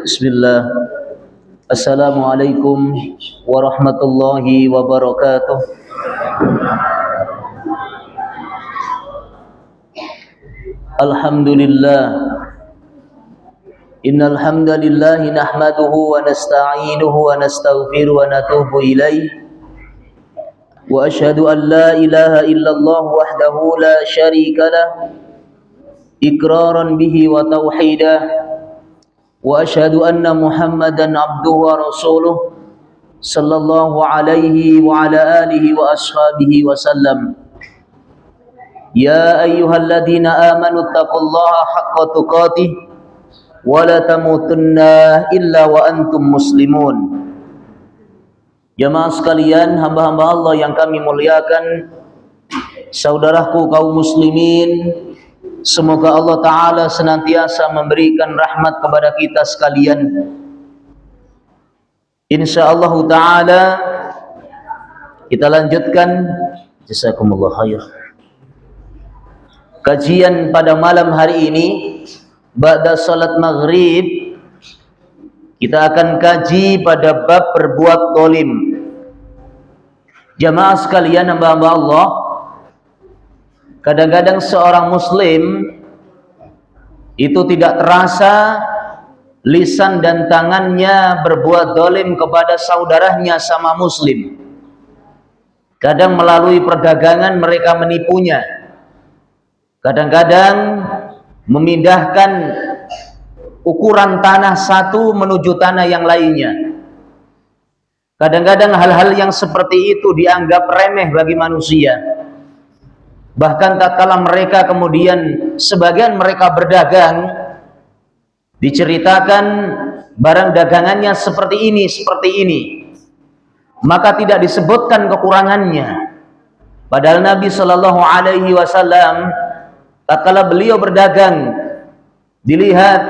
Bismillah. Assalamualaikum warahmatullahi wabarakatuh. Alhamdulillah. Innal hamdalillah nahmaduhu wa nasta'inuhu wa nastaghfiruhu wa natubu ilaih. Wa asyhadu an la ilaha illallah wahdahu la syarika lah iqraran bihi wa tauhidah. Wa asyhadu anna Muhammadan abduhu wa rasuluh sallallahu alaihi wa ala alihi wa ashabihi wa sallam. Ya ayyuhalladzina amanu taqullaha haqqa tuqatih wa la tamutunna illa wa antum muslimun. Jamaah sekalian, hamba-hamba Allah yang kami muliakan, saudaraku kaum muslimin, semoga Allah Ta'ala senantiasa memberikan rahmat kepada kita sekalian. InsyaAllah Ta'ala kita lanjutkan. Jazakumullah khair. Kajian pada malam hari ini ba'da salat maghrib, kita akan kaji pada bab berbuat zalim. Jamaah sekalian, hamba-hamba Allah, kadang-kadang seorang muslim itu tidak terasa lisan dan tangannya berbuat zalim kepada saudaranya sama muslim. Kadang melalui perdagangan mereka menipunya. Kadang-kadang memindahkan ukuran tanah satu menuju tanah yang lainnya. Kadang-kadang hal-hal yang seperti itu dianggap remeh bagi manusia. Bahkan tatkala mereka kemudian sebagian mereka berdagang, diceritakan barang dagangannya seperti ini, maka tidak disebutkan kekurangannya. Padahal Nabi Shallallahu Alaihi Wasallam tatkala beliau berdagang, dilihat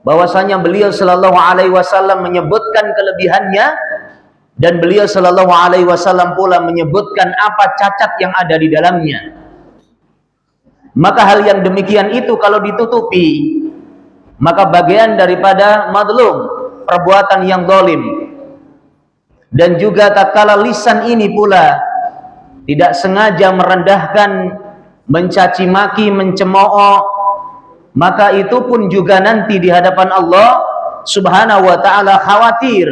bahwasanya beliau Shallallahu Alaihi Wasallam menyebutkan kelebihannya, dan beliau Shallallahu Alaihi Wasallam pula menyebutkan apa cacat yang ada di dalamnya. Maka hal yang demikian itu kalau ditutupi, maka bagian daripada madlum, perbuatan yang zalim. Dan juga tatkala lisan ini pula tidak sengaja merendahkan, mencaci maki, mencemooh, maka itu pun juga nanti di hadapan Allah Subhanahu wa taala khawatir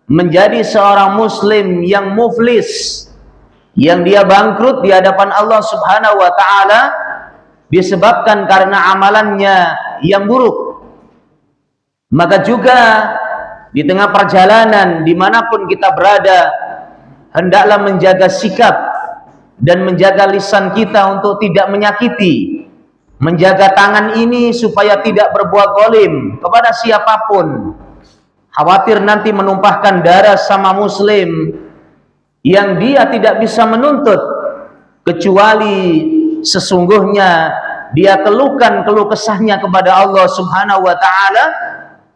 menjadi seorang muslim yang muflis, yang dia bangkrut di hadapan Allah Subhanahu wa taala disebabkan karena amalannya yang buruk. Maka juga di tengah perjalanan dimanapun kita berada, hendaklah menjaga sikap dan menjaga lisan kita untuk tidak menyakiti, menjaga tangan ini supaya tidak berbuat zalim kepada siapapun. Khawatir nanti menumpahkan darah sama muslim yang dia tidak bisa menuntut, kecuali sesungguhnya dia keluhkan keluh kesahnya kepada Allah Subhanahu wa taala.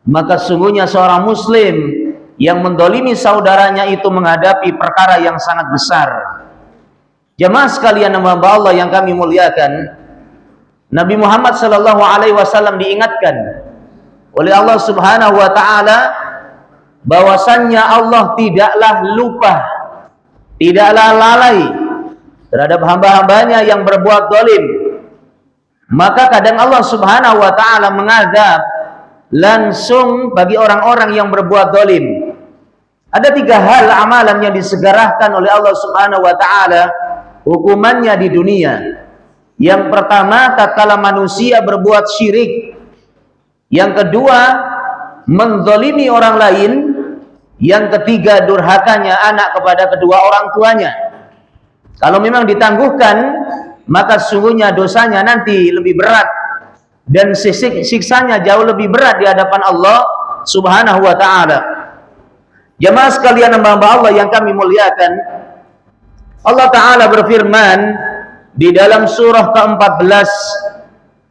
Maka sungguhnya seorang muslim yang mendolimi saudaranya itu menghadapi perkara yang sangat besar. Jamaah sekalian hamba Allah yang kami muliakan, Nabi Muhammad sallallahu alaihi wasallam diingatkan oleh Allah Subhanahu wa taala bahwasannya Allah tidaklah lupa, tidaklah lalai terhadap hamba-hambanya yang berbuat zalim. Maka kadang Allah Subhanahu wa taala mengadab langsung bagi orang-orang yang berbuat zalim. Ada 3 hal amalan yang disegerakan oleh Allah Subhanahu wa taala hukumannya di dunia. Yang pertama, tatkala manusia berbuat syirik. Yang kedua, menzalimi orang lain. Yang ketiga, durhakanya anak kepada kedua orang tuanya. Kalau memang ditangguhkan, maka sungguhnya dosanya nanti lebih berat dan siksanya jauh lebih berat di hadapan Allah Subhanahu wa taala. Jamaah sekalian hamba Allah yang kami muliakan, Allah taala berfirman di dalam surah ke-14,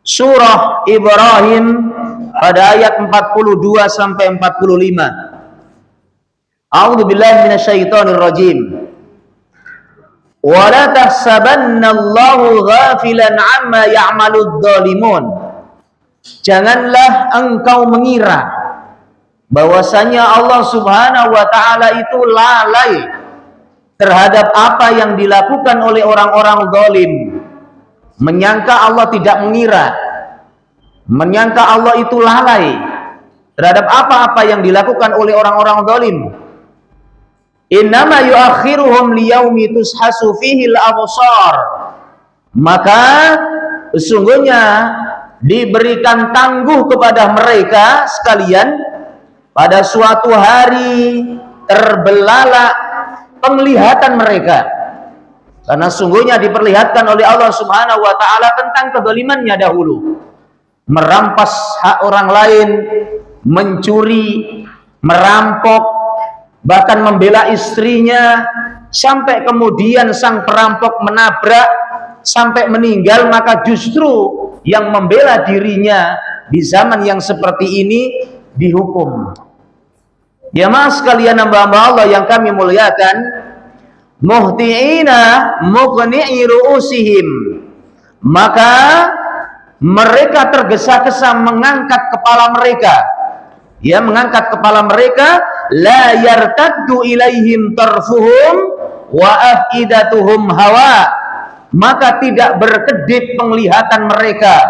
surah Ibrahim pada ayat 42 sampai 45. A'udzu billahi minasyaitonir rajim. Wa la tahsabannallaha ghafilan 'amma ya'maludz zalimun. Janganlah engkau mengira bahwasanya Allah Subhanahu wa taala itu lalai terhadap apa yang dilakukan oleh orang-orang zalim. Menyangka Allah tidak mengira, menyangka Allah itu lalai terhadap apa-apa yang dilakukan oleh orang-orang zalim. Innama yuakhiruhum liyaumi tushasu fihi al-absar. Maka sesungguhnya diberikan tangguh kepada mereka sekalian pada suatu hari terbelalak penglihatan mereka, karena sungguhnya diperlihatkan oleh Allah Subhanahu wa taala tentang kezalimannya dahulu, merampas hak orang lain, mencuri, merampok, bahkan membela istrinya, sampai kemudian sang perampok menabrak sampai meninggal. Maka justru yang membela dirinya di zaman yang seperti ini dihukum. Ya mas sekalian hamba-hamba Allah yang kami muliakan, muhti'ina muqni'i ru'usihim, maka mereka tergesa-gesa mengangkat kepala mereka, ya, mengangkat kepala mereka, la yartaddu ilaihim tarfuhum wa afidatuhum hawa, maka tidak berkedip penglihatan mereka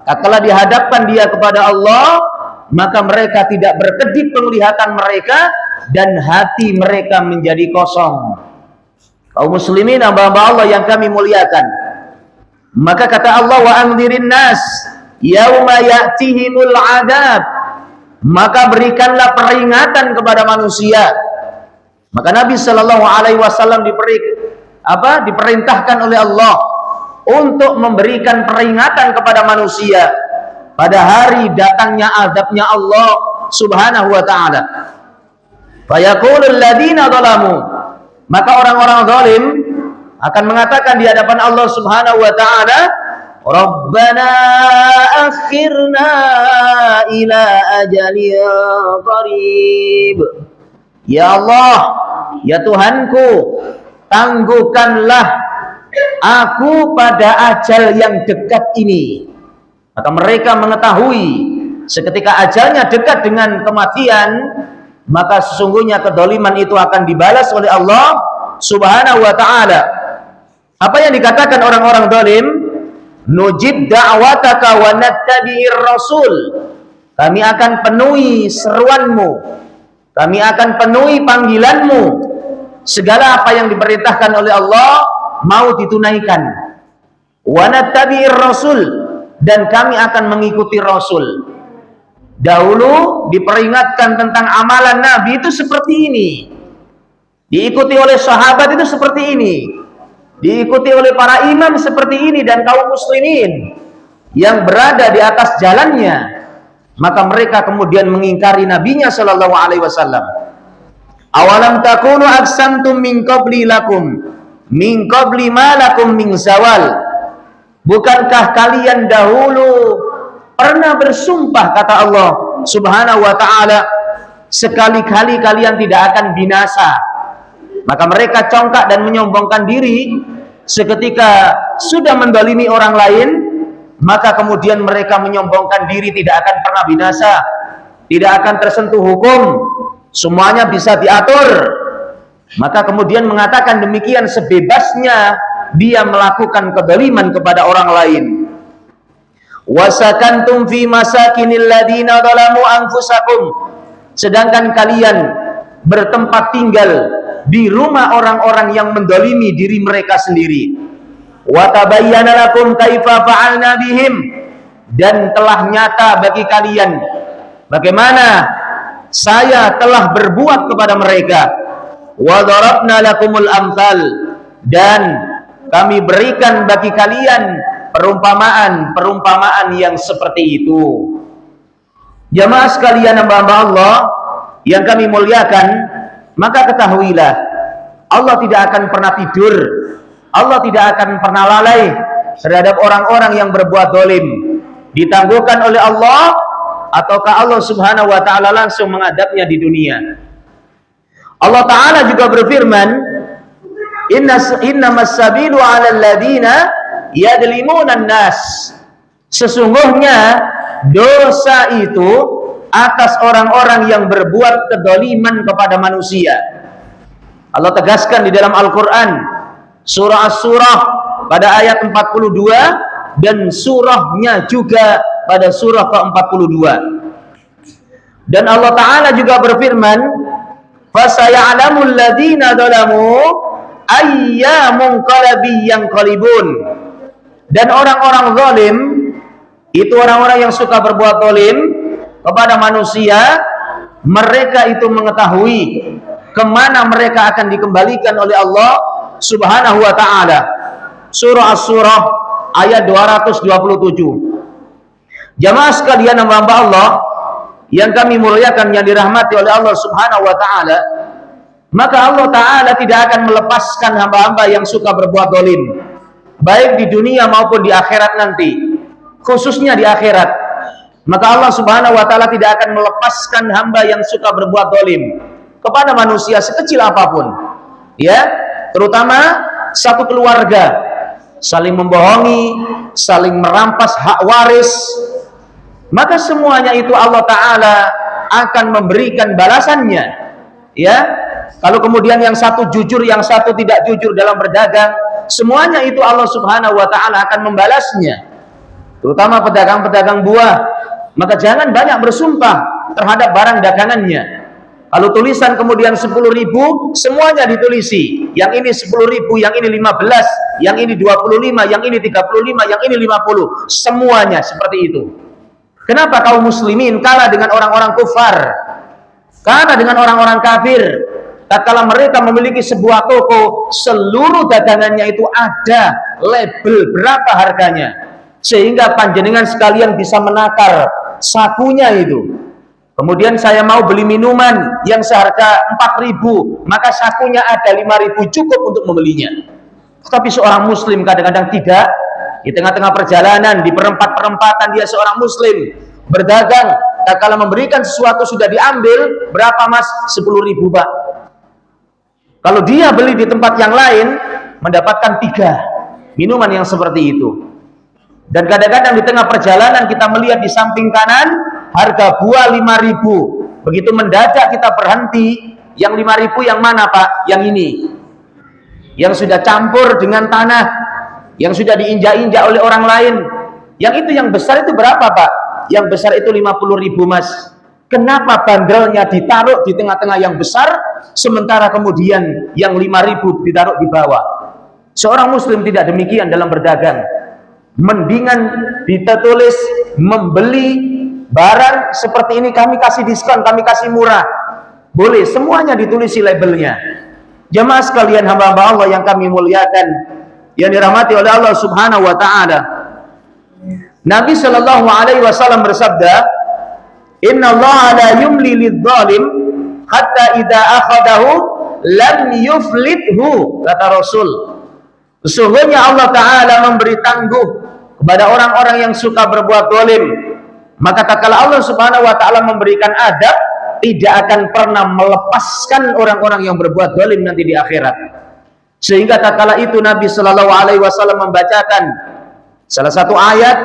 tatkala dihadapkan dia kepada Allah, maka mereka tidak berkedip penglihatan mereka dan hati mereka menjadi kosong. Kaum muslimin hamba-hamba Allah yang kami muliakan, maka kata Allah, wa andzirin nas yauma ya'tihimul adab, maka berikanlah peringatan kepada manusia. Maka Nabi Shallallahu Alaihi Wasallam diperintahkan oleh Allah untuk memberikan peringatan kepada manusia pada hari datangnya azabnya Allah Subhanahu wa taala. Fayaqulul ladzina zalamu, maka orang-orang zalim akan mengatakan di hadapan Allah Subhanahu wa taala, Rabbana akhirna ila ajalin qarib. Ya Allah, ya Tuhanku, tangguhkanlah aku pada ajal yang dekat ini. Maka mereka mengetahui seketika ajalnya dekat dengan kematian, maka sesungguhnya kedoliman itu akan dibalas oleh Allah Subhanahu wa ta'ala. Apa yang dikatakan orang-orang zalim? Nujib da'wataka wa nattabi'ir rasul. Kami akan penuhi seruanmu, kami akan penuhi panggilanmu. Segala apa yang diperintahkan oleh Allah mau ditunaikan. Wa nattabi'ir rasul, dan kami akan mengikuti Rasul. Dahulu diperingatkan tentang amalan Nabi itu seperti ini, diikuti oleh sahabat itu seperti ini, diikuti oleh para imam seperti ini, dan kaum muslimin yang berada di atas jalannya. Maka mereka kemudian mengingkari nabinya Shallallahu Alaihi Wasallam. Awalam takunu aqsamtum min qabli lakum min qabli ma lakum min zawal. Bukankah kalian dahulu pernah bersumpah, kata Allah Subhanahu wa ta'ala, sekali-kali kalian tidak akan binasa. Maka mereka congkak dan menyombongkan diri seketika sudah mendolimi orang lain, maka kemudian mereka menyombongkan diri tidak akan pernah binasa, tidak akan tersentuh hukum, semuanya bisa diatur. Maka kemudian mengatakan demikian sebebasnya dia melakukan kedoliman kepada orang lain. Wasakantum fi masakinil ladina zalamu anfusakum, sedangkan kalian bertempat tinggal di rumah orang-orang yang mendolimi diri mereka sendiri. Wa tabayyana lakum kaifa fa'alna bihim, dan telah nyata bagi kalian bagaimana saya telah berbuat kepada mereka. Wa darabna lakumul amthal, dan kami berikan bagi kalian perumpamaan yang seperti itu. Jamaah sekalian hamba-hamba Allah yang kami muliakan, maka ketahuilah Allah tidak akan pernah tidur, Allah tidak akan pernah lalai terhadap orang-orang yang berbuat zalim. Ditangguhkan oleh Allah ataukah Allah Subhanahu wa ta'ala langsung mengadabnya di dunia. Allah Ta'ala juga berfirman, innamas sabilu 'alal ladina yadlimunan nas. Sesungguhnya dosa itu atas orang-orang yang berbuat kedoliman kepada manusia. Allah tegaskan di dalam Al-Quran surah As-Surah pada ayat 42 dan surahnya juga pada surah ke-42. Dan Allah Ta'ala juga berfirman, fasaya'lamul ladzina dzalamu ayyamunqalabi yanqalibun. Dan orang-orang zalim, itu orang-orang yang suka berbuat zalim kepada manusia, mereka itu mengetahui kemana mereka akan dikembalikan oleh Allah Subhanahu wa Ta'ala. Surah As-Surah ayat 227. Jamaah sekalian hamba Allah yang kami muliakan, yang dirahmati oleh Allah Subhanahu wa Ta'ala, maka Allah Ta'ala tidak akan melepaskan hamba-hamba yang suka berbuat zalim, baik di dunia maupun di akhirat nanti, khususnya di akhirat. Maka Allah Subhanahu wa Ta'ala tidak akan melepaskan hamba yang suka berbuat zalim kepada manusia sekecil apapun, ya, terutama satu keluarga, saling membohongi, saling merampas hak waris, maka semuanya itu Allah Ta'ala akan memberikan balasannya, ya. Kalau kemudian yang satu jujur, yang satu tidak jujur dalam berdagang, semuanya itu Allah Subhanahu wa Ta'ala akan membalasnya, terutama pedagang-pedagang buah. Maka jangan banyak bersumpah terhadap barang dagangannya. Kalau tulisan kemudian 10.000, semuanya ditulisi. Yang ini 10.000, yang ini 15, yang ini 25, yang ini 35, yang ini 50. Semuanya seperti itu. Kenapa kaum muslimin kalah dengan orang-orang kufar? Kalah dengan orang-orang kafir. Tatkala mereka memiliki sebuah toko, seluruh dagangannya itu ada label berapa harganya, sehingga panjenengan sekalian bisa menakar sakunya itu. Kemudian saya mau beli minuman yang seharga 4.000, maka sakunya ada 5.000, cukup untuk membelinya. Tetapi seorang muslim kadang-kadang tidak. Di tengah-tengah perjalanan, di perempatan dia seorang muslim berdagang, tatkala memberikan sesuatu sudah diambil, berapa mas? 10.000 pak. Kalau dia beli di tempat yang lain, mendapatkan 3 minuman yang seperti itu. Dan kadang-kadang di tengah perjalanan kita melihat di samping kanan harga buah 5.000. Begitu mendadak kita berhenti, yang 5.000 yang mana pak? Yang ini, yang sudah campur dengan tanah, yang sudah diinjak-injak oleh orang lain. Yang itu, yang besar itu berapa pak? Yang besar itu 50.000 mas. Kenapa bandelnya ditaruh di tengah-tengah yang besar, sementara kemudian yang 5.000 ditaruh di bawah? Seorang muslim tidak demikian dalam berdagang. Mendingan ditulis membeli barang seperti ini kami kasih diskon, kami kasih murah. Boleh, semuanya ditulisi labelnya. Jamaah sekalian hamba-hamba Allah yang kami muliakan, yang dirahmati oleh Allah Subhanahu wa Ta'ala. Nabi Shallallahu Alaihi Wasallam bersabda, Inna Allah la yumli lidzalim hatta idza akhadahu lam yuflithu, kata Rasul. Sesungguhnya Allah Ta'ala memberi tangguh kepada orang-orang yang suka berbuat zalim, maka tatkala Allah Subhanahu wa Ta'ala memberikan adab, tidak akan pernah melepaskan orang-orang yang berbuat zalim nanti di akhirat. Sehingga tatkala itu Nabi Shallallahu Alaihi Wasallam membacakan salah satu ayat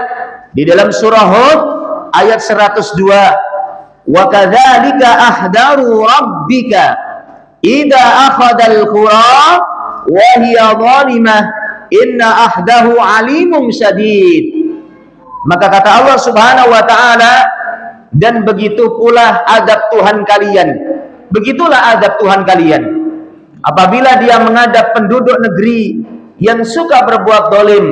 di dalam surah Hud ayat 102, wa kadzalika ahdaru rabbika idza akhadal qura wa hiya zalimah inna ahdahu alimum syadid. Maka kata Allah Subhanahu wa Ta'ala, dan begitu pula adab Tuhan kalian, begitulah adab Tuhan kalian apabila dia menghadap penduduk negeri yang suka berbuat zalim.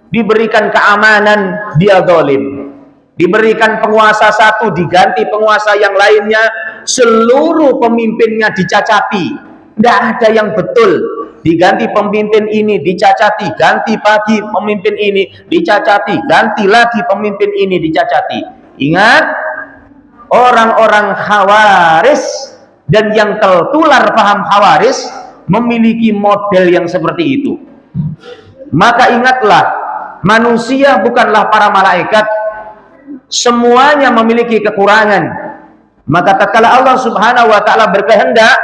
Diberikan keamanan, dia zalim. Diberikan penguasa satu, diganti penguasa yang lainnya, seluruh pemimpinnya dicacati, tidak ada yang betul. Diganti pemimpin ini, dicacati, ganti pagi pemimpin ini, dicacati, ganti lagi pemimpin ini, dicacati. Ingat, orang-orang Khawaris dan yang tertular paham Khawaris memiliki model yang seperti itu. Maka ingatlah, manusia bukanlah para malaikat, semuanya memiliki kekurangan. Maka tatkala Allah Subhanahu wa Ta'ala berkehendak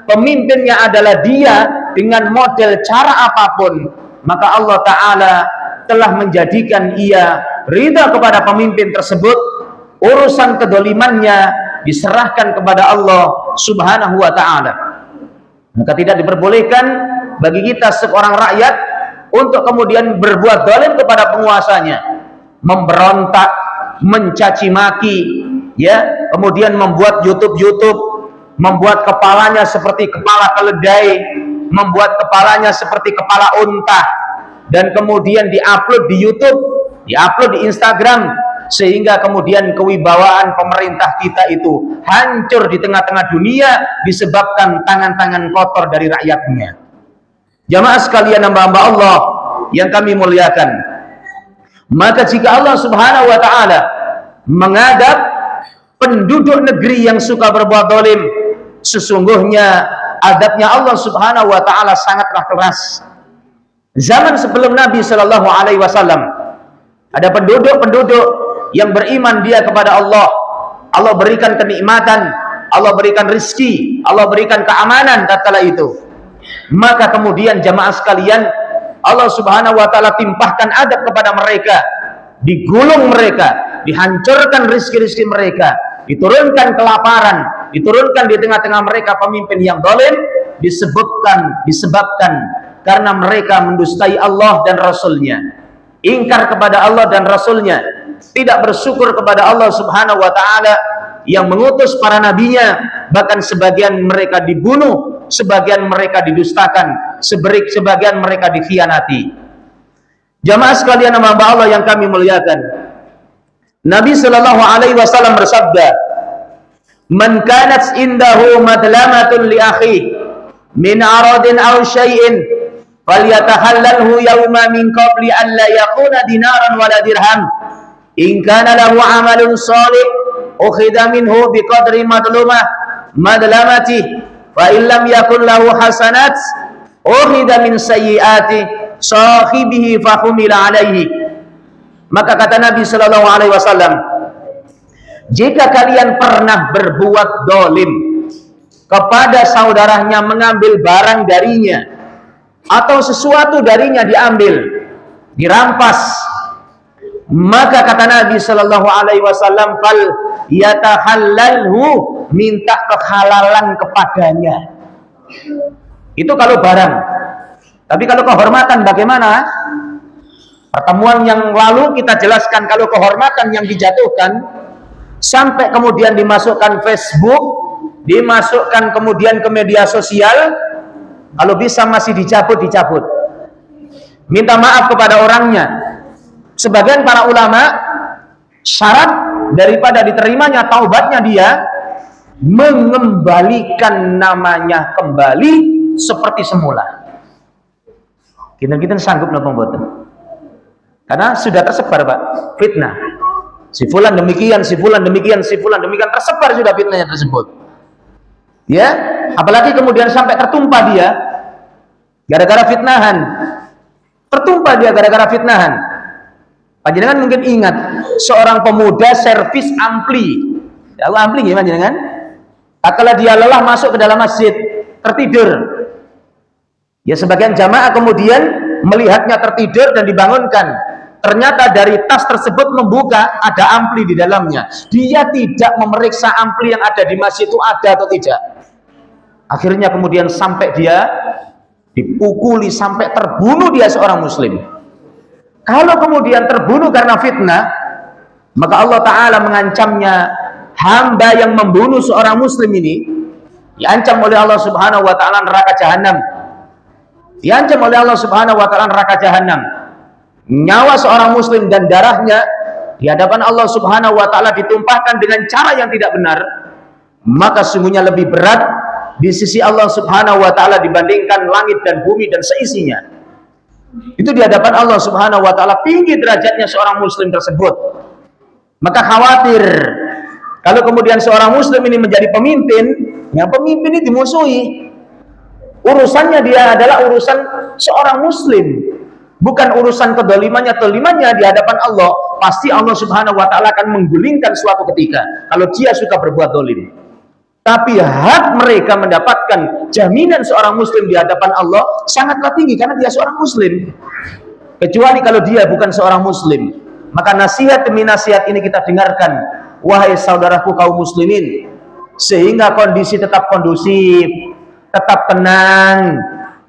pemimpinnya adalah dia dengan model cara apapun, maka Allah Ta'ala telah menjadikan ia ridha kepada pemimpin tersebut, urusan kedolimannya diserahkan kepada Allah Subhanahu wa ta'ala. Maka tidak diperbolehkan bagi kita seorang rakyat untuk kemudian berbuat zalim kepada penguasanya, memberontak, mencaci maki, ya, kemudian membuat YouTube, membuat kepalanya seperti kepala keledai, membuat kepalanya seperti kepala unta, dan kemudian diupload di YouTube, diupload di Instagram, sehingga kemudian kewibawaan pemerintah kita itu hancur di tengah-tengah dunia disebabkan tangan-tangan kotor dari rakyatnya. Jamaah sekalian, hamba-hamba Allah yang kami muliakan, maka jika Allah Subhanahu wa ta'ala mengadab penduduk negeri yang suka berbuat zalim, sesungguhnya adabnya Allah Subhanahu wa ta'ala sangatlah keras. Zaman sebelum Nabi Shallallahu alaihi wasallam, ada penduduk yang beriman dia kepada Allah. Allah berikan kenikmatan, Allah berikan rizki, Allah berikan keamanan tatkala itu. Maka kemudian jamaah sekalian, Allah Subhanahu wa ta'ala timpahkan adab kepada mereka, digulung mereka, dihancurkan rizki-rizki mereka, diturunkan kelaparan, diturunkan di tengah-tengah mereka pemimpin yang zalim, disebabkan karena mereka mendustai Allah dan Rasulnya, ingkar kepada Allah dan Rasulnya, tidak bersyukur kepada Allah Subhanahu wa ta'ala yang mengutus para nabinya. Bahkan sebagian mereka dibunuh, sebagian mereka didustakan, sebagian mereka dikhianati. Jamaah sekalian hamba Allah yang kami muliakan, Nabi Shallallahu alaihi wasallam bersabda, "Man kanat indahu madlamatun li akhi min aradin aw syai'in falyatahallalhu yawma min qabli an la yakuna dinaran wala dirham. In kana lahu amalun salih ukhidha minhu biqadri madlamati fa in lam yakun lahu hasanat ukhidha min sayyiati sahibihi fa humila alaihi." Maka kata Nabi Shallallahu alaihi wasallam, jika kalian pernah berbuat zalim kepada saudaranya, mengambil barang darinya atau sesuatu darinya diambil, dirampas, maka kata Nabi Shallallahu alaihi wasallam, fal yatahallalhu, minta kehalalan kepadanya. Itu kalau barang. Tapi kalau kehormatan bagaimana? Pertemuan yang lalu kita jelaskan, kalau kehormatan yang dijatuhkan sampai kemudian dimasukkan Facebook, dimasukkan kemudian ke media sosial, kalau bisa masih dicabut. Minta maaf kepada orangnya. Sebagian para ulama, syarat daripada diterimanya taubatnya dia, mengembalikan namanya kembali seperti semula. Kita sanggup napa mboten? Karena sudah tersebar, Pak, fitnah. Si fulan demikian, si fulan demikian, si fulan demikian, tersebar sudah fitnahnya tersebut. Ya, apalagi kemudian sampai tertumpah dia gara-gara fitnahan. Tertumpah dia gara-gara fitnahan. Panjenengan mungkin ingat seorang pemuda servis ampli. Ya, ampli gimana panjenengan? Tatkala dia lelah masuk ke dalam masjid, tertidur. Ya, sebagian jamaah kemudian melihatnya tertidur dan dibangunkan. Ternyata dari tas tersebut membuka, ada ampli di dalamnya. Dia tidak memeriksa ampli yang ada di masjid itu ada atau tidak. Akhirnya kemudian sampai dia dipukuli, sampai terbunuh dia seorang muslim. Kalau kemudian terbunuh karena fitnah, maka Allah Ta'ala mengancamnya, hamba yang membunuh seorang muslim ini diancam oleh Allah Subhanahu wa Ta'ala neraka jahanam. Diancam oleh Allah Subhanahu wa Ta'ala neraka jahanam. Nyawa seorang muslim dan darahnya di hadapan Allah Subhanahu wa Ta'ala ditumpahkan dengan cara yang tidak benar, maka sungguhnya lebih berat di sisi Allah Subhanahu wa Ta'ala dibandingkan langit dan bumi dan seisinya. Itu di hadapan Allah Subhanahu wa Ta'ala tinggi derajatnya seorang muslim tersebut. Maka khawatir kalau kemudian seorang muslim ini menjadi pemimpin, yang pemimpin ini dimusuhi. Urusannya dia adalah urusan seorang muslim, bukan urusan kedolimannya di hadapan Allah. Pasti Allah Subhanahu wa Ta'ala akan menggulingkan suatu ketika kalau dia suka berbuat dolim. Tapi hak mereka mendapatkan jaminan seorang muslim di hadapan Allah sangatlah tinggi karena dia seorang muslim. Kecuali kalau dia bukan seorang muslim, maka nasihat demi nasihat ini kita dengarkan wahai saudaraku kaum muslimin, sehingga kondisi tetap kondusif, tetap tenang.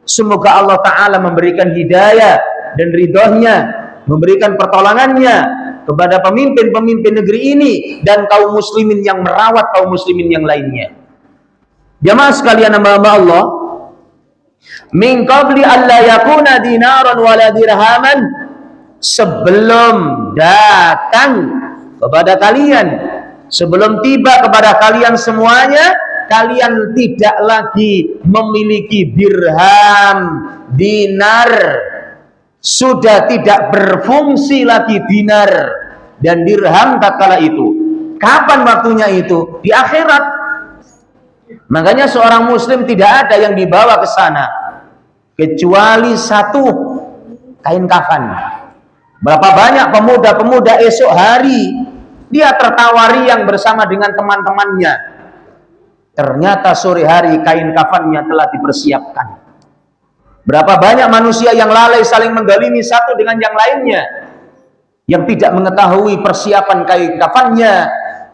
Semoga Allah Ta'ala memberikan hidayah dan ridhonya, memberikan pertolongannya kepada pemimpin-pemimpin negeri ini dan kaum muslimin yang merawat kaum muslimin yang lainnya. Jamaah sekalian hamba Allah, min qabli alla yakuna dinaran wala dirhaman, sebelum datang kepada kalian, sebelum tiba kepada kalian semuanya, kalian tidak lagi memiliki dirham, dinar, sudah tidak berfungsi lagi dinar dan dirham tatkala itu. Kapan waktunya itu? Di akhirat. Makanya seorang muslim tidak ada yang dibawa ke sana kecuali satu kain kafan. Berapa banyak pemuda-pemuda esok hari dia tertawari yang bersama dengan teman-temannya, ternyata sore hari kain kafannya telah dipersiapkan. Berapa banyak manusia yang lalai saling mendolimi satu dengan yang lainnya, yang tidak mengetahui persiapan kain kafannya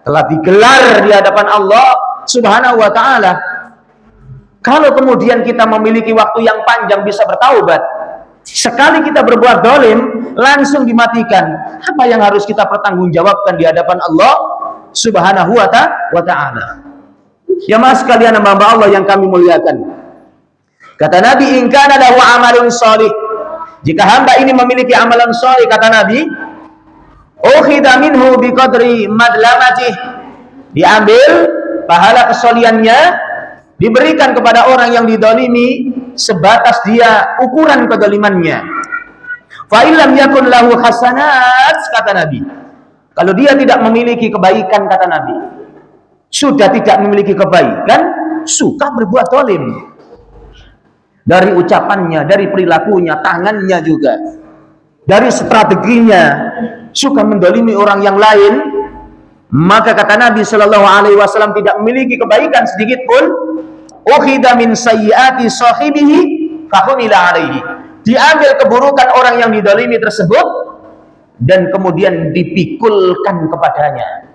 telah digelar di hadapan Allah Subhanahu wa Ta'ala. Kalau kemudian kita memiliki waktu yang panjang bisa bertaubat, sekali kita berbuat dolim langsung dimatikan, apa yang harus kita pertanggungjawabkan di hadapan Allah Subhanahu wa Ta'ala? Ya mas sekalian hamba Allah yang kami muliakan, kata Nabi, in kana lahu amalun shalih, jika hamba ini memiliki amalan shalih, kata Nabi, ukhidha minhu biqadri madlamatih, diambil pahala kesoliannya, diberikan kepada orang yang didolimi sebatas dia ukuran kedolimannya. Fa illam yakun lahu hasanat, kata Nabi, kalau dia tidak memiliki kebaikan, kata Nabi, sudah tidak memiliki kebaikan, suka berbuat dolim, dari ucapannya, dari perilakunya, tangannya juga, dari strateginya, suka mendolimi orang yang lain, maka kata Nabi Shallallahu Alaihi Wasallam tidak memiliki kebaikan sedikit pun. Ukhidha min sayyiati sahibihi fahumila alaihi, diambil keburukan orang yang didolimi tersebut dan kemudian dipikulkan kepadanya.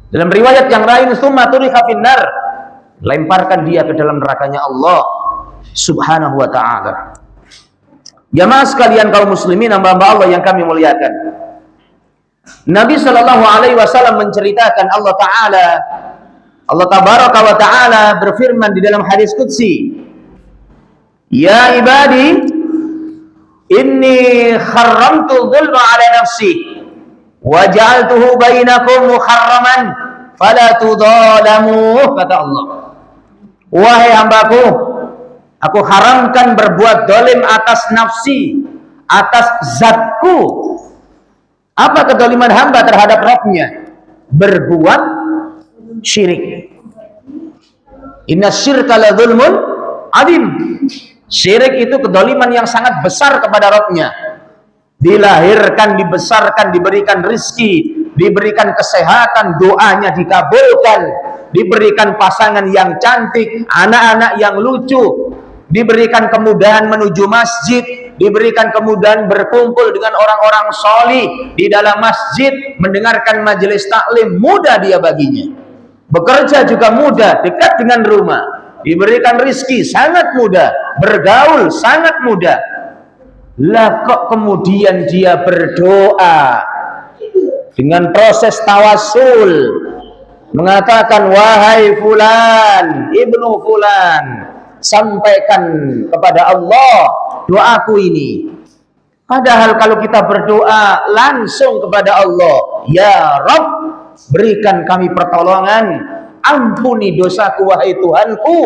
Dalam riwayat yang lain, summa turiha finnar, lemparkan dia ke dalam nerakanya Allah Subhanahu wa Ta'ala. Jamaah sekalian kaum muslimin hamba-hamba Allah yang kami muliakan, Nabi Shallallahu Alaihi Wasallam menceritakan Allah Tabaraka wa Ta'ala berfirman di dalam hadis qudsi, ya ibadi, inni kharramtu dzulma ala nafsi wa ja'altuhu bainakum muharraman fala tudzalamu, kata Allah, wahai hambaku, aku haramkan berbuat dolim atas nafsi, atas zatku. Apa kedoliman hamba terhadap Rabbnya? Berbuat syirik. Inna syirka la dzulmun adzim. Syirik itu kedoliman yang sangat besar kepada Rabbnya. Dilahirkan, dibesarkan, diberikan rizki, diberikan kesehatan, doanya dikabulkan, diberikan pasangan yang cantik, anak-anak yang lucu, diberikan kemudahan menuju masjid, diberikan kemudahan berkumpul dengan orang-orang solih di dalam masjid, mendengarkan majelis taklim mudah dia baginya, bekerja juga mudah, dekat dengan rumah, diberikan rizki sangat mudah, bergaul sangat mudah. Lah kok kemudian dia berdoa dengan proses tawasul, mengatakan, wahai fulan, ibnu fulan, sampaikan kepada Allah doaku ini. Padahal kalau kita berdoa langsung kepada Allah, ya Rabb, berikan kami pertolongan, ampuni dosaku wahai Tuhanku,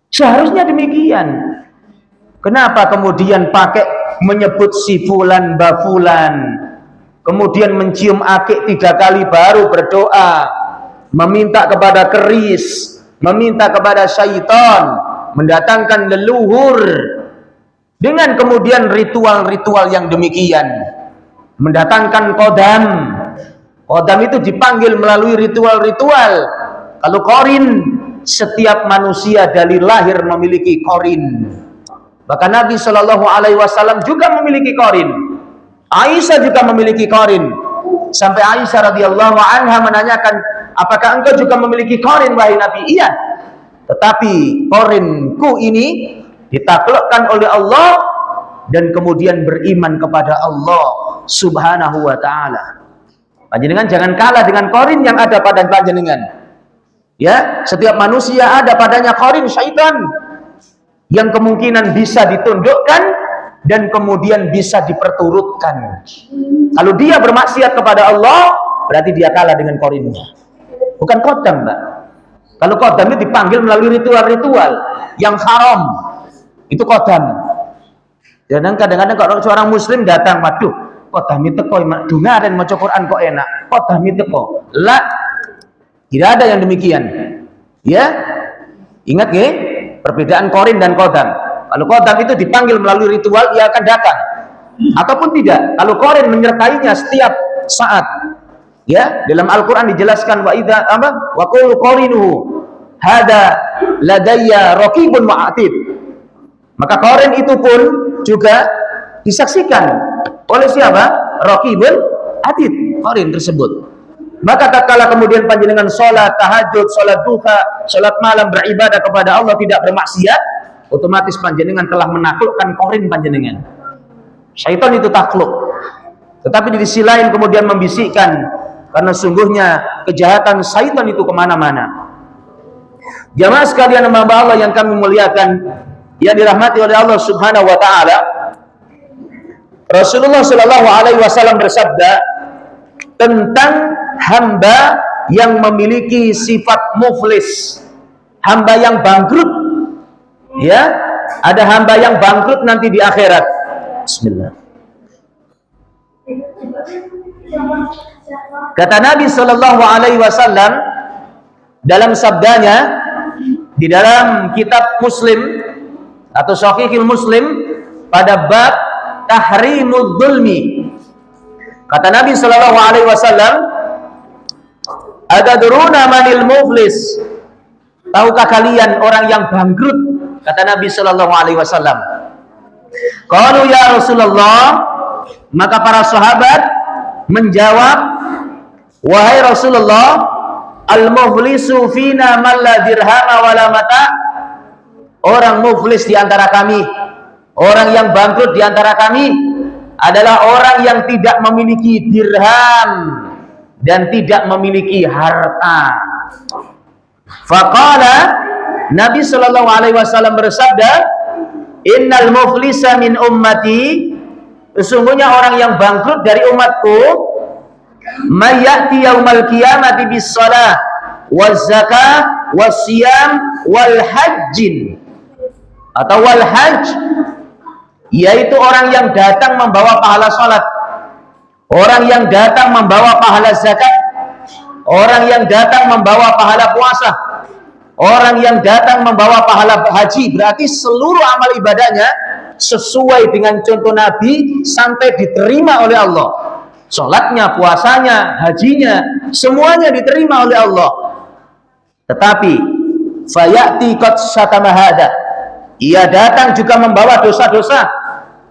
seharusnya demikian. Kenapa kemudian pakai menyebut si fulan bafulan, kemudian mencium akik 3 kali baru berdoa, meminta kepada keris, meminta kepada syaitan, mendatangkan leluhur, dengan kemudian ritual-ritual yang demikian, mendatangkan kodam. Kodam itu dipanggil melalui ritual-ritual. Kalau korin, setiap manusia dari lahir memiliki korin. Bahkan Nabi Shallallahu Alaihi Wasallam juga memiliki korin. Aisyah juga memiliki korin. Sampai Aisyah radhiyallahu anha menanyakan, apakah engkau juga memiliki qarin wahai Nabi? Iya. Tetapi qarinku ini ditaklukkan oleh Allah dan kemudian beriman kepada Allah subhanahu wa ta'ala. Panjenengan jangan kalah dengan qarin yang ada pada panjenengan. Ya, setiap manusia ada padanya qarin syaitan yang kemungkinan bisa ditundukkan dan kemudian bisa diperturutkan. Kalau dia bermaksiat kepada Allah, berarti dia kalah dengan qarinnya. Bukan qadam, Mbak. Kalau qadam itu dipanggil melalui ritual-ritual yang haram. Itu qadam. Dan kadang-kadang kalau seorang muslim datang, waduh, qadam itu kok dungaren maca Quran kok enak. Qadam itu kok. La, tidak ada yang demikian. Ya. Ingat nggih, perbedaan qarin dan qadam. Kalau qadam itu dipanggil melalui ritual, ia akan datang. Ataupun tidak. Kalau qarin menyertainya setiap saat. Ya, dalam Al-Qur'an dijelaskan wa idza wa qul qarinuhu hada ladayya raqibun ma'atid. Maka qarin itu pun juga disaksikan oleh siapa? Raqibun atid, qarin tersebut. Maka tatkala kemudian panjenengan salat tahajud, salat duha, salat malam beribadah kepada Allah tidak bermaksiat, otomatis panjenengan telah menaklukkan qarin panjenengan. Syaitan itu takluk. Tetapi di sisi lain kemudian membisikkan, karena sungguhnya kejahatan syaitan itu kemana-mana. Jamaah sekalian hamba Allah yang kami muliakan, yang dirahmati oleh Allah subhanahu wa ta'ala, Rasulullah sallallahu alaihi wasallam bersabda tentang hamba yang memiliki sifat muflis, hamba yang bangkrut. Ya, ada hamba yang bangkrut nanti di akhirat. Bismillah. Kata Nabi sallallahu alaihi wasallam dalam sabdanya di dalam kitab Muslim atau Sahihul Muslim pada bab tahrimudz zulmi. Kata Nabi sallallahu alaihi wasallam, "Atadruna manil muflis?" Tahukah kalian orang yang bangkrut? Kata Nabi sallallahu alaihi wasallam. Qalu ya Rasulullah, maka para sahabat menjawab, wahai Rasulullah, al-muflisu fina man la dirhama wala mata. Orang muflis di antara kami, orang yang bangkrut di antara kami adalah orang yang tidak memiliki dirham dan tidak memiliki harta. Faqala, Nabi sallallahu alaihi wasallam bersabda, innal muflisa min ummati, sesungguhnya orang yang bangkrut dari umatku, mayati yaumal qiyamati bis shalah waz zakah was siyam wal hajjin, atau wal hajj, yaitu orang yang datang membawa pahala salat, orang yang datang membawa pahala zakat, orang yang datang membawa pahala puasa, orang yang datang membawa pahala haji. Berarti seluruh amal ibadahnya sesuai dengan contoh Nabi sampai diterima oleh Allah. Salatnya, puasanya, hajinya, semuanya diterima oleh Allah. Tetapi fayati qad satamahada, ia datang juga membawa dosa-dosa.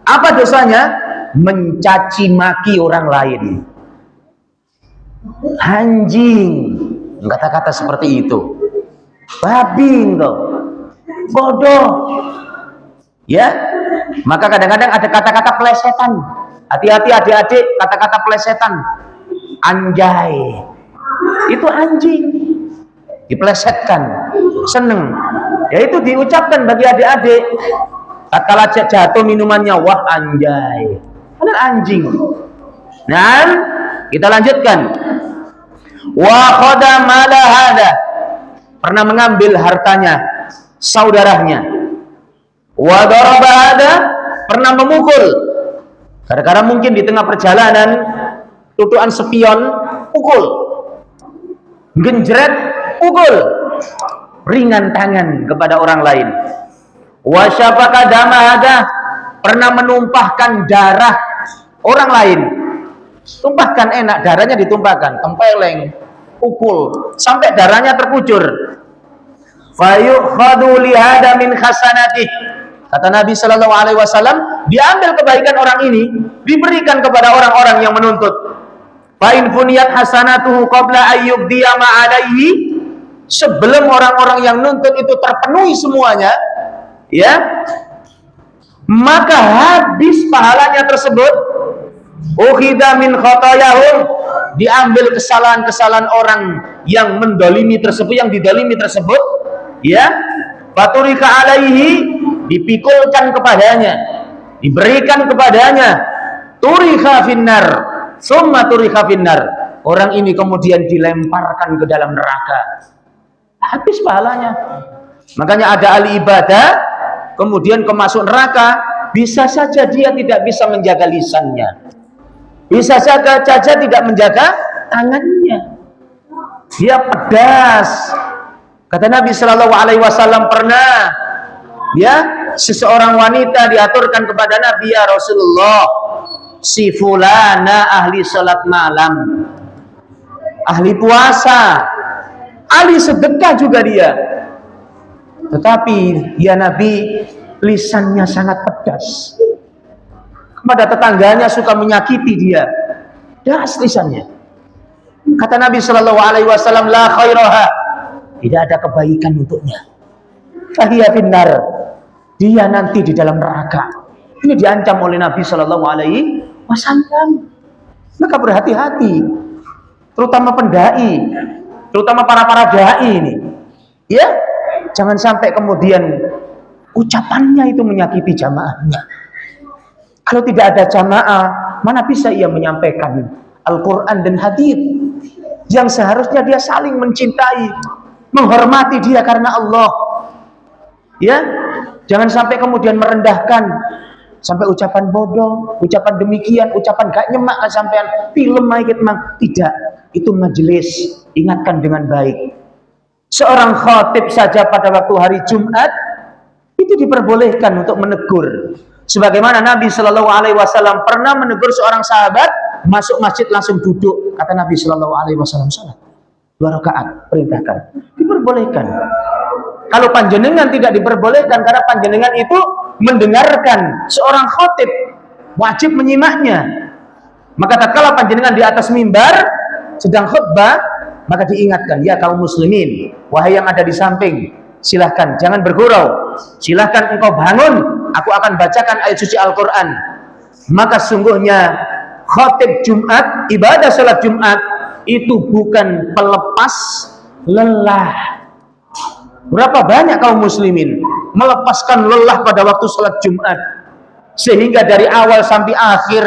Apa dosanya? Mencaci maki orang lain. Anjing, kata-kata seperti itu. Babi engkau, bodoh. Ya, maka kadang-kadang ada kata-kata plesetan. Hati-hati adik-adik, kata-kata plesetan. Anjay, itu anjing, diplesetkan, seneng. Ya itu diucapkan bagi adik-adik. Tatkala jatuh minumannya, wah anjay, benar anjing. Nah, kita lanjutkan. Wa khadamala hada, pernah mengambil hartanya saudaranya. Wa daraba hada, pernah memukul. Kadang-kadang mungkin di tengah perjalanan tuduhan spion, pukul. Genjret, pukul. Ringan tangan kepada orang lain. Wa syafaka dama hada, pernah menumpahkan darah orang lain. Tumpahkan, enak, darahnya ditumpahkan, tempeleng, pukul sampai darahnya terkucur. Fayukhadu lihada min hasanatih, kata Nabi sallallahu alaihi wasallam, diambil kebaikan orang ini, diberikan kepada orang-orang yang menuntut. Fa in funiyat hasanatuhu qabla ayyubdiya ma alaihi, sebelum orang-orang yang nuntut itu terpenuhi semuanya, ya, maka habis pahalanya tersebut. Ukhidha min khotoyahum, diambil kesalahan-kesalahan orang yang mendolimi tersebut, yang didolimi tersebut, ya. Faturika alaihi, dipikulkan kepadanya, diberikan kepadanya. Turika finnar, summa turika finnar, orang ini kemudian dilemparkan ke dalam neraka. Habis pahalanya. Makanya ada ahli ibadah kemudian kemasuk neraka, bisa saja dia tidak bisa menjaga lisannya, bisa saja tidak menjaga tangannya, dia pedas. Kata Nabi Shallallahu Alaihi Wasallam, pernah ya seseorang wanita diaturkan kepada Nabi, ya Rasulullah, si fulana ahli salat malam, ahli puasa, ahli sedekah juga dia, tetapi ya Nabi, lisannya sangat pedas, kepada tetangganya suka menyakiti dia, das lisannya. Kata Nabi Shallallahu Alaihi Wasallam, la khairaha, tidak ada kebaikan untuknya. Fahiya finnar, dia nanti di dalam neraka. Ini diancam oleh Nabi Shallallahu Alaihi Wasallam. Maka berhati-hati, terutama pendai, terutama para dai ini, ya, jangan sampai kemudian ucapannya itu menyakiti jamaahnya. Kalau tidak ada jamaah, mana bisa ia menyampaikan Al-Quran dan hadis yang seharusnya dia saling mencintai, menghormati dia karena Allah. Ya, jangan sampai kemudian merendahkan, sampai ucapan bodoh, ucapan demikian, ucapan gak nyemak sampean film maikit mang. Tidak, itu majelis, ingatkan dengan baik. Seorang khatib saja pada waktu hari Jumat itu diperbolehkan untuk menegur. Sebagaimana Nabi Shallallahu Alaihi Wasallam pernah menegur seorang sahabat masuk masjid langsung duduk. Kata Nabi Shallallahu Alaihi Wasallam, salat 2 rakaat, perintahkan. Diperbolehkan. Kalau panjenengan tidak diperbolehkan karena panjenengan itu mendengarkan seorang khatib, wajib menyimaknya. Maka tatkala panjenengan di atas mimbar sedang khutbah, maka diingatkan, ya kaum muslimin, wahai yang ada di samping, silahkan jangan bergurau, silahkan engkau bangun, aku akan bacakan ayat suci Al-Quran. Maka sungguhnya khatib Jumat, ibadah salat Jumat itu bukan pelepas lelah. Berapa banyak kaum muslimin melepaskan lelah pada waktu salat Jumat, sehingga dari awal sampai akhir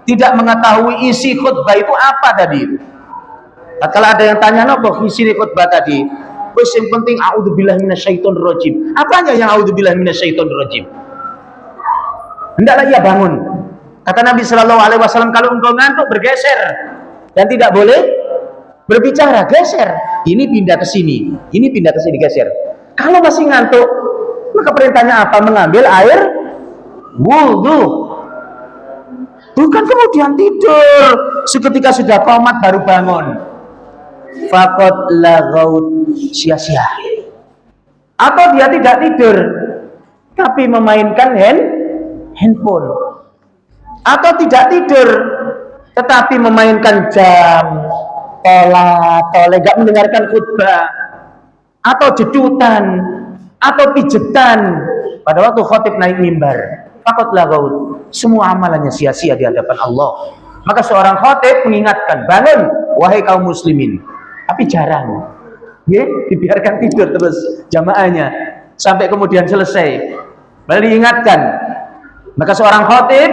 tidak mengetahui isi khutbah itu apa tadi. Kalau ada yang tanya, apa isi khutbah tadi? Wes yang penting a'udzubillahi minasyaitonir rajim. Apanya yang a'udzubillahi minasyaitonir rajim? Hendaklah ia bangun. Kata Nabi Shallallahu Alaihi Wasallam, kalau engkau ngantuk bergeser dan tidak boleh berbicara, geser. Ini pindah ke sini, ini pindah ke sini, geser. Kalau masih ngantuk, maka perintahnya apa? Mengambil air wudhu. Bukan kemudian tidur seketika sudah qomat baru bangun. Faqad lagaut, sia-sia. Atau dia tidak tidur tapi memainkan handphone. Atau tidak tidur tetapi memainkan jam, tolak, gak mendengarkan khutbah, atau jedutan, atau pijetan pada waktu khatib naik mimbar. Faqad lagaut, semua amalannya sia-sia di hadapan Allah. Maka seorang khatib mengingatkan, bangun wahai kaum muslimin. Tapi jarang, ya, dibiarkan tidur terus jamaahnya sampai kemudian selesai. Baru diingatkan. Maka seorang khatib,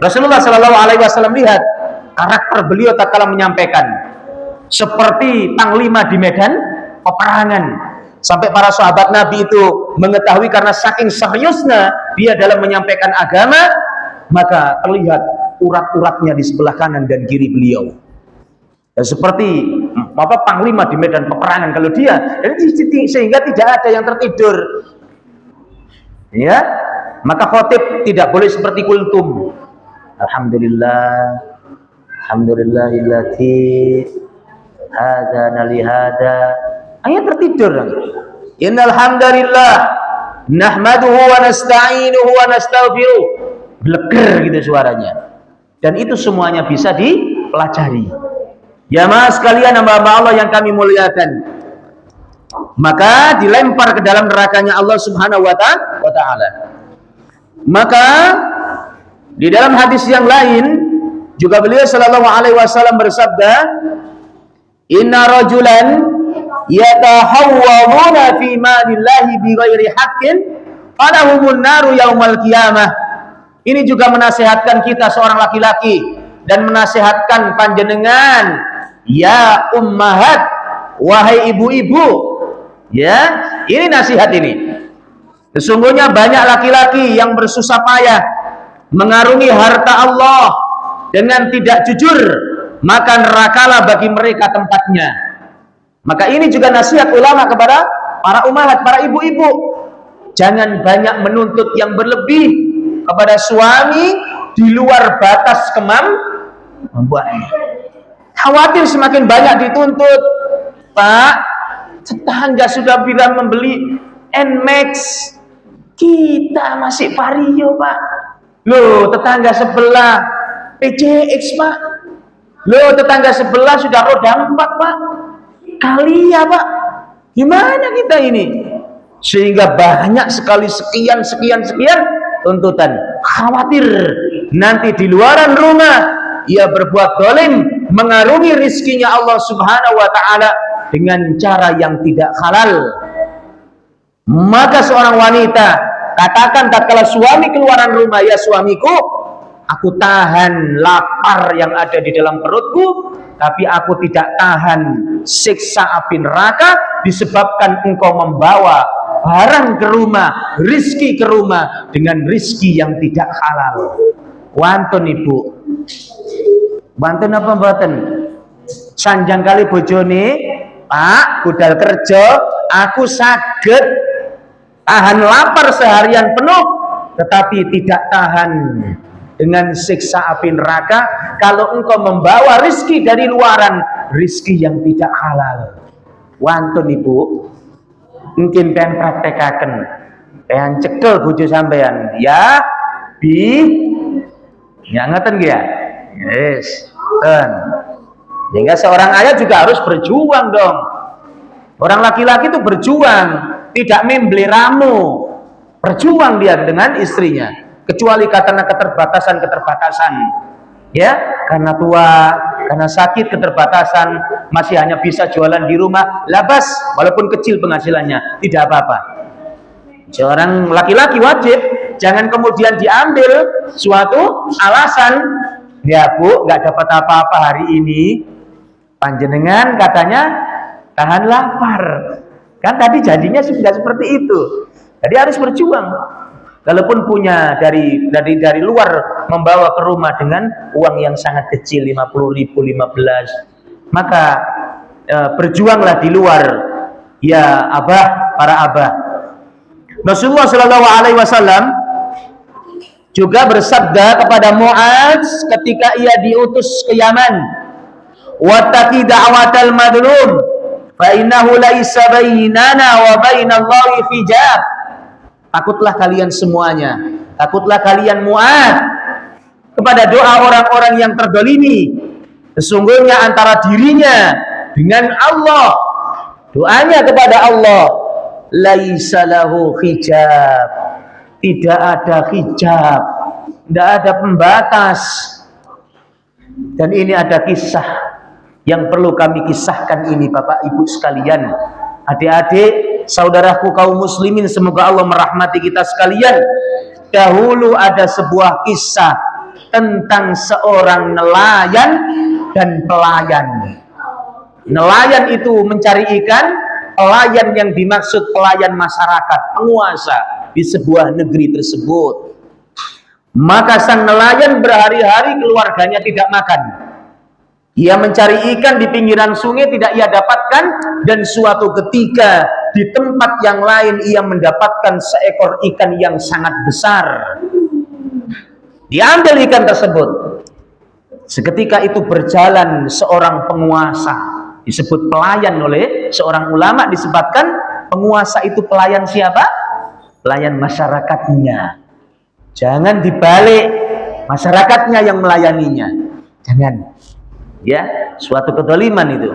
Rasulullah Shallallahu Alaihi Wasallam lihat karakter beliau tatkala menyampaikan seperti panglima di medan peperangan. Sampai para sahabat Nabi itu mengetahui karena saking seriusnya dia dalam menyampaikan agama, maka terlihat urat-uratnya di sebelah kanan dan kiri beliau. Dan seperti panglima di medan peperangan kalau dia, sehingga tidak ada yang tertidur. Ya, maka khatib tidak boleh seperti kultum. Alhamdulillah, alhamdulillahillati hadana li hada. Ayat tertidur. Innal hamdalillah nahmaduhu wa nasta'inuhu wa nastaghfiruh. Bleger gitu suaranya. Dan itu semuanya bisa pelajari. Ya mas sekalian, hamba-hamba Allah yang kami muliakan, maka dilempar ke dalam nerakanya Allah Subhanahu wa Ta'ala. Maka di dalam hadis yang lain juga beliau sallallahu alaihi wasallam bersabda, inna rajulan yatahawwamuna fi malillahi bighairi haqqin falahumun naru yaumal qiyamah. Ini juga menasihatkan kita seorang laki-laki dan menasihatkan panjenengan, ya ummahat, wahai ibu-ibu. Ya, ini nasihat ini. Sesungguhnya banyak laki-laki yang bersusah payah mengarungi harta Allah dengan tidak jujur, maka nerakalah bagi mereka tempatnya. Maka ini juga nasihat ulama kepada para ummahat, para ibu-ibu. Jangan banyak menuntut yang berlebih kepada suami di luar batas kemampuannya. Khawatir semakin banyak dituntut, Pak, tetangga sudah bilang membeli Nmax, kita masih Vario, Pak. Loh, tetangga sebelah PCX, Pak. Loh, tetangga sebelah sudah roda 4, Pak. Kali ya, Pak. Gimana kita ini? Sehingga banyak sekali sekian tuntutan. Khawatir nanti di luaran rumah ia berbuat zalim, mengarungi rizkinya Allah Subhanahu wa Ta'ala dengan cara yang tidak halal. Maka seorang wanita katakan tatkala suami keluaran rumah, ya suamiku, aku tahan lapar yang ada di dalam perutku, tapi aku tidak tahan siksa api neraka disebabkan engkau membawa barang ke rumah, rizki ke rumah dengan rizki yang tidak halal. Wantun ibu, wantun apa mboten? Sanjang kali bojone, Pak, budal kerja, aku saged tahan lapar seharian penuh, tetapi tidak tahan dengan siksa api neraka kalau engkau membawa rizki dari luaran, rizki yang tidak halal. Wantun ibu, mungkin pengen praktekaken, pengen cekel bojo sampean, ya bi, ya ngeten ya, yes, ten. Sehingga seorang ayah juga harus berjuang dong. Orang laki-laki itu berjuang, tidak membeleramu, berjuang dia dengan istrinya, kecuali karena keterbatasan, ya, karena tua, karena sakit, keterbatasan, masih hanya bisa jualan di rumah, labas, walaupun kecil penghasilannya, tidak apa-apa. Seorang laki-laki wajib, jangan kemudian diambil suatu alasan, ya bu, nggak dapat apa-apa hari ini, panjenengan katanya tahan lapar. Kan tadi janjinya sudah seperti itu. Jadi harus berjuang. Kalaupun punya dari luar membawa ke rumah dengan uang yang sangat kecil, 50.000, 15, maka berjuanglah di luar, ya abah, para abah. Rasulullah Shallallahu Alaihi Wasallam juga bersabda kepada Mu'adz ketika ia diutus ke Yaman, wattaqi da'watal madlum fa innahu laisa bainana wa bainallahi hijab. Takutlah kalian semuanya, takutlah kalian Mu'adz kepada doa orang-orang yang terdolimi. Sesungguhnya antara dirinya dengan Allah, doanya kepada Allah, laisa lahu hijab, tidak ada hijab, tidak ada pembatas. Dan ini ada kisah yang perlu kami kisahkan ini, Bapak Ibu sekalian, adik-adik, saudaraku kaum muslimin, semoga Allah merahmati kita sekalian. Dahulu ada sebuah kisah tentang seorang nelayan dan pelayan. Nelayan itu mencari ikan, pelayan yang dimaksud pelayan masyarakat, penguasa di sebuah negeri tersebut. Maka sang nelayan berhari-hari keluarganya tidak makan. Ia mencari ikan di pinggiran sungai, tidak ia dapatkan, dan suatu ketika di tempat yang lain ia mendapatkan seekor ikan yang sangat besar. Diambil ikan tersebut. Seketika itu berjalan seorang penguasa, disebut pelayan oleh seorang ulama, disebutkan penguasa itu pelayan siapa? Pelayan masyarakatnya. Jangan dibalik, masyarakatnya yang melayaninya. Jangan. Ya, suatu kezaliman itu.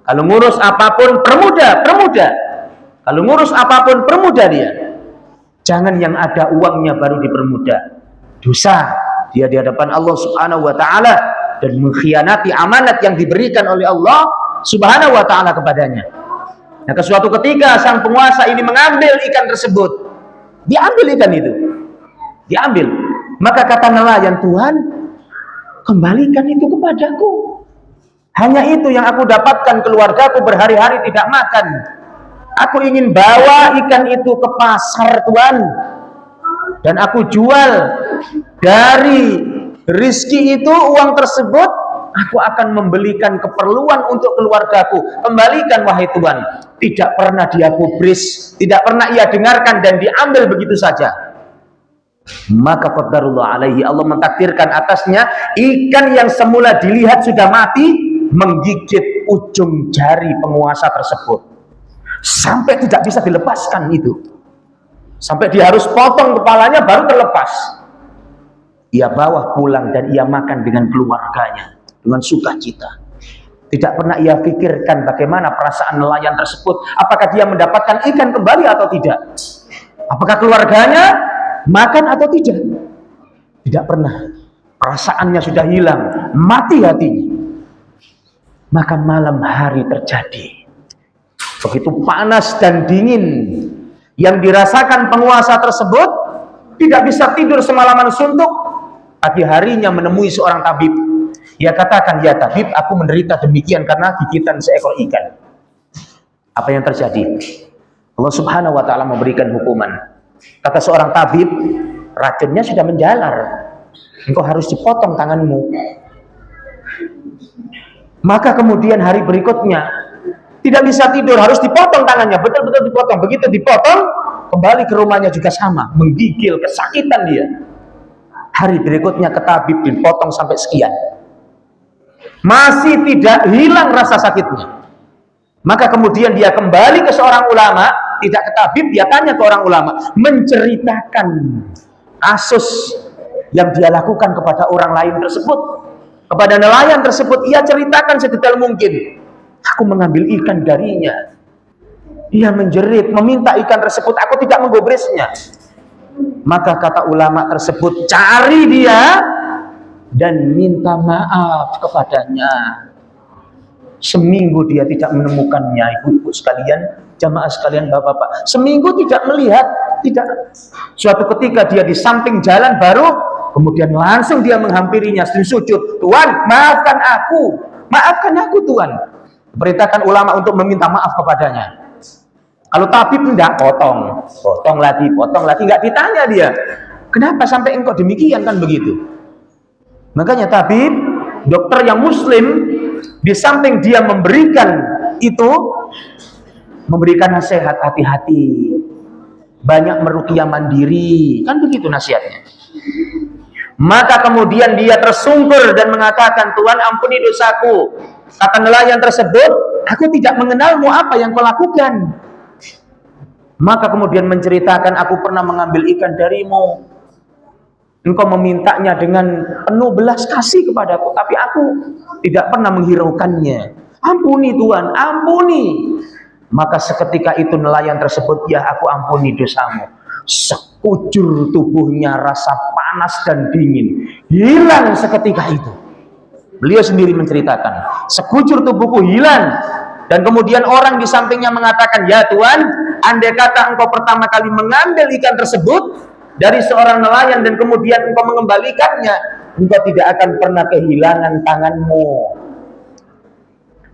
Kalau ngurus apapun permudah. Kalau ngurus apapun permudah dia. Jangan yang ada uangnya baru dipermudah. Dosa dia di hadapan Allah Subhanahu wa taala dan mengkhianati amanat yang diberikan oleh Allah Subhanahu wa taala kepadanya. Nah, ke suatu ketika sang penguasa ini mengambil ikan tersebut. Diambil ikan itu. Diambil. Maka kata nelayan, "Tuhan, kembalikan itu kepadaku. Hanya itu yang aku dapatkan, keluargaku berhari-hari tidak makan. Aku ingin bawa ikan itu ke pasar, Tuhan. Dan aku jual. Dari rizki itu, uang tersebut, aku akan membelikan keperluan untuk keluargaku. Kembalikan, wahai Tuhan." Tidak pernah dia gubris, tidak pernah ia dengarkan dan diambil begitu saja. Maka qadarullah alaihi, Allah mentakdirkan atasnya ikan yang semula dilihat sudah mati menggigit ujung jari penguasa tersebut sampai tidak bisa dilepaskan itu, sampai dia harus potong kepalanya baru terlepas. Ia bawa pulang dan ia makan dengan keluarganya dengan sukacita. Tidak pernah ia pikirkan bagaimana perasaan nelayan tersebut, apakah dia mendapatkan ikan kembali atau tidak, apakah keluarganya makan atau tidak. Tidak pernah. Perasaannya sudah hilang, mati hatinya. Maka malam hari terjadi. Begitu panas dan dingin yang dirasakan penguasa tersebut, tidak bisa tidur semalaman suntuk. Pagi harinya menemui seorang tabib. Ia katakan, "Ya tabib, aku menderita demikian karena gigitan seekor ikan." Apa yang terjadi? Allah Subhanahu wa taala memberikan hukuman. Kata seorang tabib, "Racunnya sudah menjalar. Engkau harus dipotong tanganmu." Maka kemudian hari berikutnya tidak bisa tidur, harus dipotong tangannya, betul-betul dipotong. Begitu dipotong, kembali ke rumahnya juga sama, menggigil, kesakitan dia. Hari berikutnya ke tabib, dipotong sampai sekian. Masih tidak hilang rasa sakitnya. Maka kemudian dia kembali ke seorang ulama, tidak ke tabib, dia tanya ke orang ulama, menceritakan kasus yang dia lakukan kepada orang lain tersebut, kepada nelayan tersebut. Ia ceritakan sedetail mungkin. Aku mengambil ikan darinya. Dia menjerit, meminta ikan tersebut, aku tidak menggubrisnya. Maka kata ulama tersebut, cari dia dan minta maaf kepadanya. Seminggu dia tidak menemukannya, ibu-ibu sekalian, jamaah sekalian, bapak-bapak. Seminggu tidak melihat, tidak. Suatu ketika dia di samping jalan baru, kemudian langsung dia menghampirinya, sujud. "Tuhan, maafkan aku Tuhan." Perintahkan ulama untuk meminta maaf kepadanya. Kalau tabib tidak, potong lagi, nggak ditanya dia, kenapa sampai engkau demikian, kan begitu. Makanya tabib, dokter yang muslim, di samping dia memberikan itu, memberikan nasihat, hati-hati, banyak meruqyah mandiri, kan begitu nasihatnya. Maka kemudian dia tersungkur dan mengatakan, "Tuhan, ampuni dosaku." Kata nelayan tersebut, "Aku tidak mengenalmu, apa yang kau lakukan?" Maka kemudian menceritakan, "Aku pernah mengambil ikan darimu. Engkau memintanya dengan penuh belas kasih kepadaku, tapi aku tidak pernah menghiraukannya. Ampuni Tuhan, ampuni." Maka seketika itu nelayan tersebut, "Ya, aku ampuni dosamu." Sekujur tubuhnya rasa panas dan dingin hilang seketika itu. Beliau sendiri menceritakan, sekujur tubuhku hilang. Dan kemudian orang di sampingnya mengatakan, "Ya Tuhan, andai kata engkau pertama kali mengambil ikan tersebut dari seorang nelayan dan kemudian engkau mengembalikannya, engkau tidak akan pernah kehilangan tanganmu."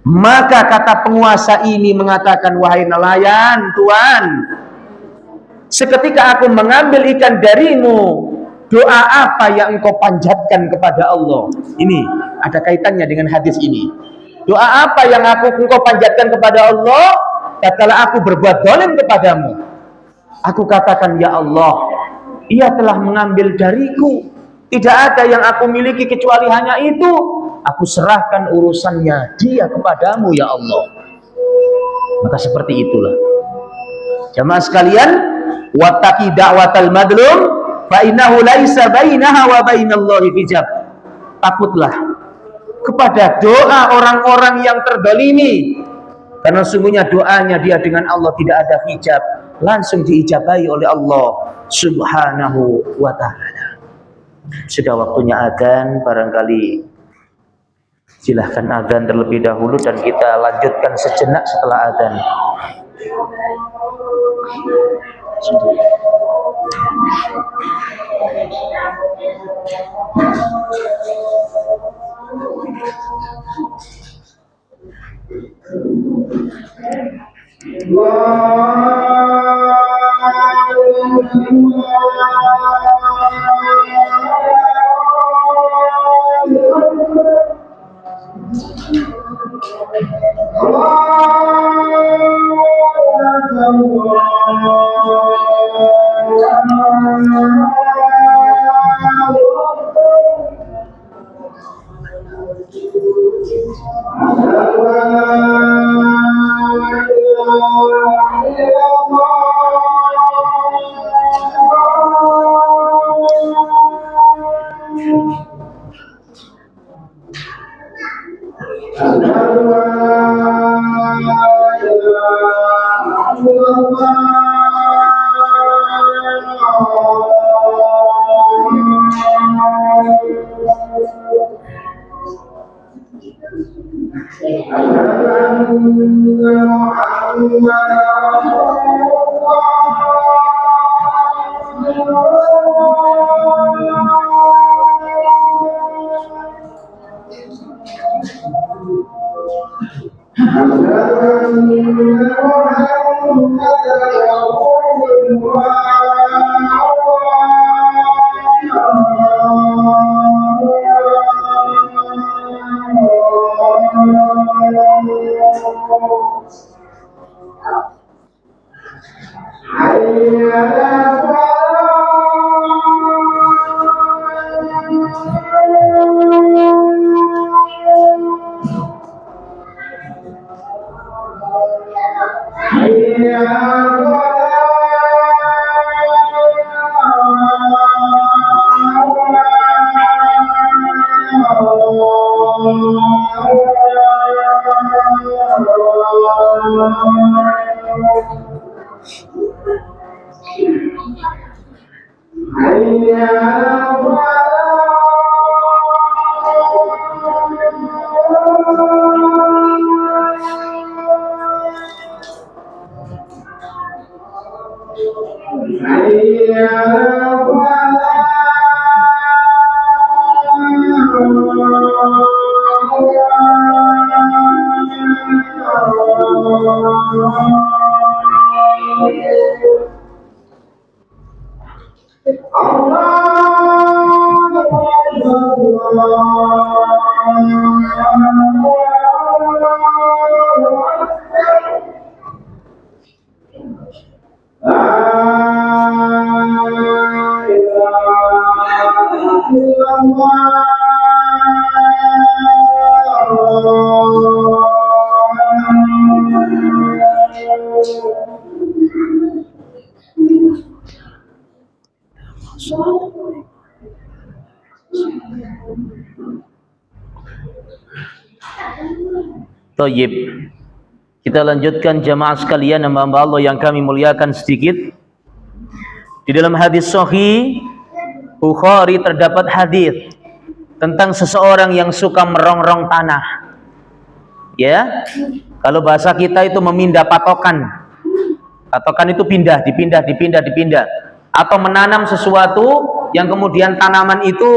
Maka kata penguasa ini mengatakan, "Wahai nelayan, Tuhan, seketika aku mengambil ikan darimu, doa apa yang engkau panjatkan kepada Allah?" Ini ada kaitannya dengan hadis ini. Doa apa yang engkau panjatkan kepada Allah tatkala aku berbuat zalim kepadamu? Aku katakan, "Ya Allah, ia telah mengambil dariku. Tidak ada yang aku miliki kecuali hanya itu. Aku serahkan urusannya dia kepadamu, ya Allah." Maka seperti itulah, jamaah sekalian, wattaqi da'watal madlum fa innahu laisa bainaha wa bainallahi hijab. Takutlah kepada doa orang-orang yang terdolimi, karena sungguhnya doanya dia dengan Allah tidak ada hijab, langsung diijabahi oleh Allah Subhanahu wa ta'ala. Sudah waktunya adzan, barangkali silahkan adzan terlebih dahulu dan kita lanjutkan sejenak setelah adzan. Thayyib. Kita lanjutkan jamaah sekalian, hamba-hamba Allah yang kami muliakan sedikit. Di dalam hadis sahih Bukhari terdapat hadis tentang seseorang yang suka merongrong tanah. Ya, kalau bahasa kita itu memindah patokan. Patokan itu pindah, dipindah. Atau menanam sesuatu yang kemudian tanaman itu,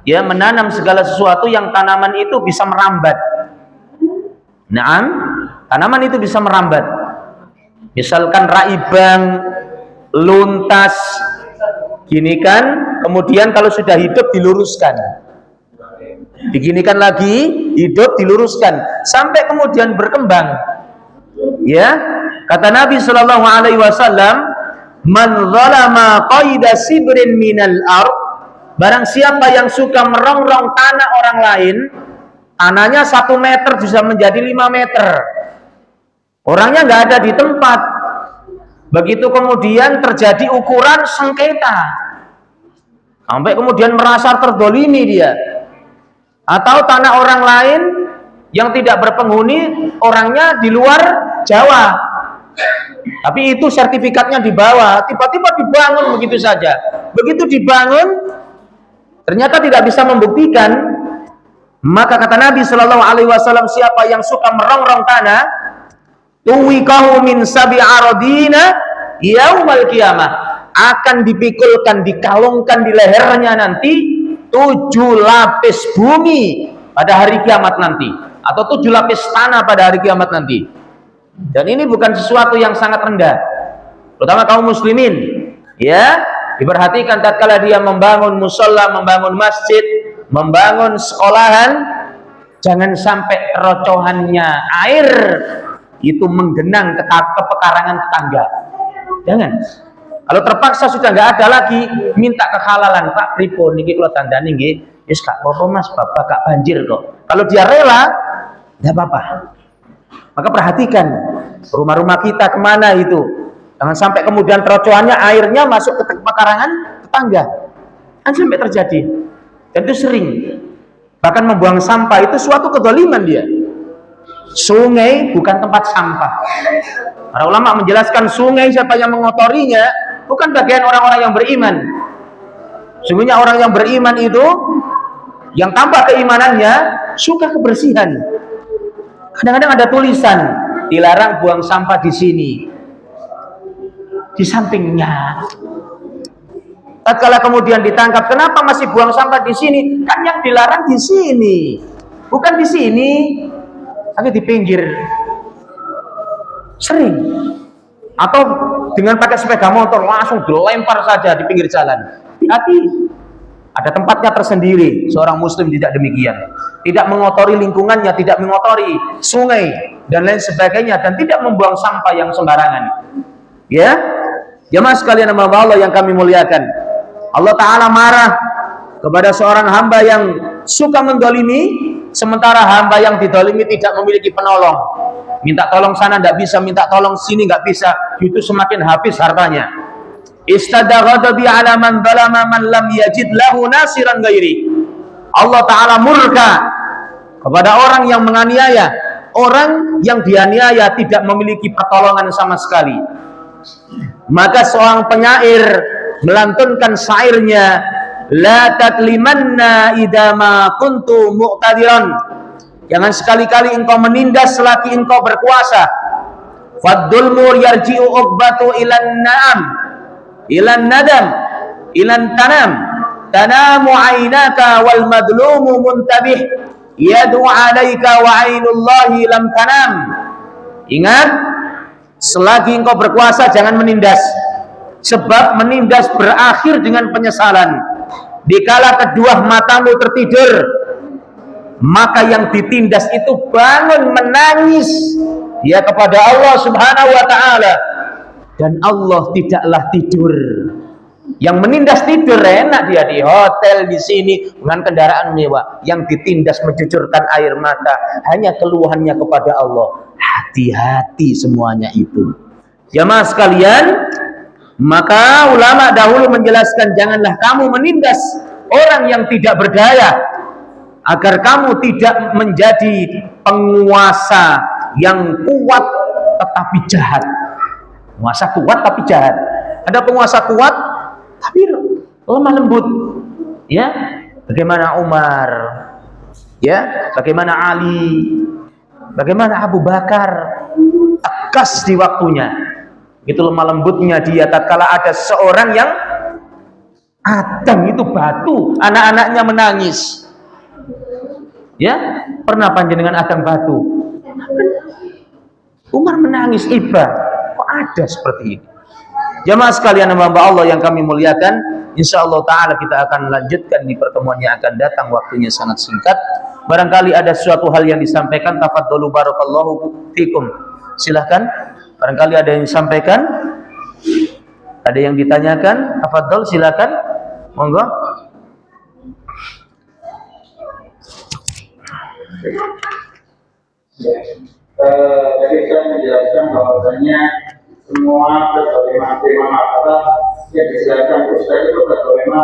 ya, menanam segala sesuatu yang tanaman itu bisa merambat. Naam, tanaman itu bisa merambat. Misalkan raibang, luntas, gini kan, kemudian kalau sudah hidup diluruskan, diginikan lagi, hidup diluruskan, sampai kemudian berkembang. Ya, kata Nabi Shallallahu Alaihi Wasallam, man zalama qaida sibrin minal ard, barang siapa yang suka merongrong tanah orang lain, tanahnya 1 meter bisa menjadi 5 meter, orangnya nggak ada di tempat, begitu kemudian terjadi ukuran sengketa, sampai kemudian merasa terdolimi dia, atau tanah orang lain yang tidak berpenghuni, orangnya di luar Jawa, tapi itu sertifikatnya dibawa, tiba-tiba dibangun begitu saja. Begitu dibangun ternyata tidak bisa membuktikan, maka kata Nabi Shallallahu Alaihi Wasallam, siapa yang suka merongrong tanah, tuwikahu min sabi aradina yaumal qiyamah, akan dipikulkan, dikalungkan di lehernya nanti 7 lapis bumi pada hari kiamat nanti, atau 7 lapis tanah pada hari kiamat nanti. Dan ini bukan sesuatu yang sangat rendah, terutama kaum muslimin, ya. Diperhatikan tatkala dia membangun musola, membangun masjid, membangun sekolahan, jangan sampai rocohannya air itu menggenang ke pekarangan tetangga. Jangan. Kalau terpaksa sudah nggak ada lagi, minta kehalalan, Pak pripun niki kula tandani nggih, wis gak apa-apa Mas, Bapak gak banjir kok. Kalau dia rela, nggak apa-apa. Maka perhatikan rumah-rumah kita kemana itu. Jangan sampai kemudian kerocohannya airnya masuk ke pekarangan tetangga. Kan sampai terjadi. Dan itu sering. Bahkan membuang sampah itu suatu kezaliman dia. Sungai bukan tempat sampah. Para ulama menjelaskan sungai siapa yang mengotorinya bukan bagian orang-orang yang beriman. Sungguhnya orang yang beriman itu yang tambah keimanannya suka kebersihan. Kadang-kadang ada tulisan dilarang buang sampah di sini. Di sampingnya, tatkala kemudian ditangkap, kenapa masih buang sampah di sini? Kan yang dilarang di sini, bukan di sini, tapi di pinggir. Sering. Atau dengan pakai sepeda motor langsung dilempar saja di pinggir jalan. Hati-hati. Ada tempatnya tersendiri. Seorang muslim tidak demikian. Tidak mengotori lingkungannya, tidak mengotori sungai dan lain sebagainya, dan tidak membuang sampah yang sembarangan. Ya. Jemaah sekalian hamba Allah yang kami muliakan, Allah Ta'ala marah kepada seorang hamba yang suka mendolimi, sementara hamba yang didolimi tidak memiliki penolong. Minta tolong sana tidak bisa, minta tolong sini nggak bisa, itu semakin habis hartanya. Istadaghadabi ala man zalama man lam yajid lahu nasiran ghairi. Allah Ta'ala murka kepada orang yang menganiaya, orang yang dianiaya tidak memiliki pertolongan sama sekali. Maka seorang penyair melantunkan syairnya, la taklimanna idama kuntu muqtadiran, jangan sekali-kali engkau menindas selagi engkau berkuasa. Faddulmu yarji'u uqbatu ilan na'am ilan nadam ilan tanam tanamu aynaka wal madlumu muntabih yadu alaika wa ainullahi lam tanam. Ingat, selagi engkau berkuasa jangan menindas, sebab menindas berakhir dengan penyesalan. Dikala kedua matamu tertidur, maka yang ditindas itu bangun menangis dia kepada Allah Subhanahu wa Ta'ala, dan Allah tidaklah tidur. Yang menindas tidur enak, dia di hotel di sini dengan kendaraan mewah. Yang ditindas mencucurkan air mata, hanya keluhannya kepada Allah. Hati-hati semuanya itu. Jamaah sekalian, maka ulama dahulu menjelaskan, janganlah kamu menindas orang yang tidak berdaya, agar kamu tidak menjadi penguasa yang kuat tetapi jahat. Penguasa kuat tapi jahat. Ada penguasa kuat tapi lemah lembut. Ya, bagaimana Umar? Ya, bagaimana Ali? Bagaimana Abu Bakar? Tegas di waktunya. Itu lemah lembutnya dia tatkala ada seorang yang adang itu batu, anak-anaknya menangis. Ya, pernah panjenengan adang batu? Umar menangis iba. Kok ada seperti ini? Jamaah sekalian hamba Allah yang kami muliakan, insyaallah taala kita akan lanjutkan di pertemuan yang akan datang, waktunya sangat singkat. Barangkali ada suatu hal yang disampaikan, tafadhalu barakallahu fikum. Silahkan, barangkali ada yang disampaikan, ada yang ditanyakan, tafadhal silakan. Monggo. Tadi saya menjelaskan bahwasanya semua tema-tema makalah yang dijelaskan Ustaz itu berdoa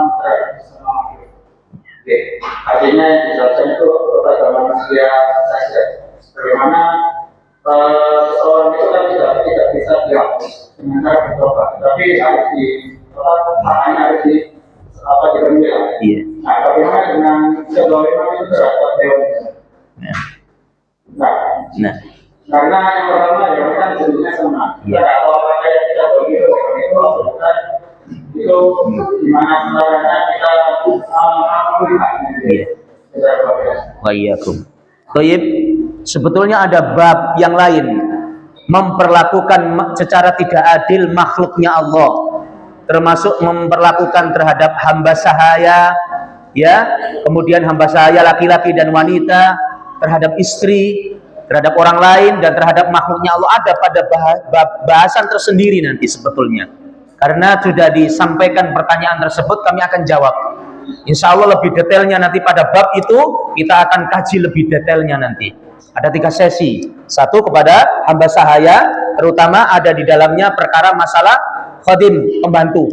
Oke. Artinya yang dijelaskan itu kepada manusia saja. Bagaimana seseorang itu kan tidak bisa dihapus dengan cara bertobat, tapi harus harus diambil. Iya. Nah, bagaimana dengan kezaliman itu terhadap hewan? Nah, karena yang pertama ya kan jenisnya sama. Iya. Kalau orang yang tidak begitu itu bukan itu gimana caranya kita melihatnya. Iya. Wa iyyakum. Baik, sebetulnya ada bab yang lain memperlakukan secara tidak adil makhluknya Allah, termasuk memperlakukan terhadap hamba sahaya, ya, kemudian hamba sahaya laki-laki dan wanita, terhadap istri, terhadap orang lain, dan terhadap makhluknya Allah. Ada pada bahasan tersendiri nanti sebetulnya. Karena sudah disampaikan pertanyaan tersebut, kami akan jawab. Insya Allah lebih detailnya nanti pada bab itu kita akan kaji lebih detailnya nanti. Ada 3 sesi. 1 kepada hamba sahaya, terutama ada di dalamnya perkara masalah khadim, pembantu.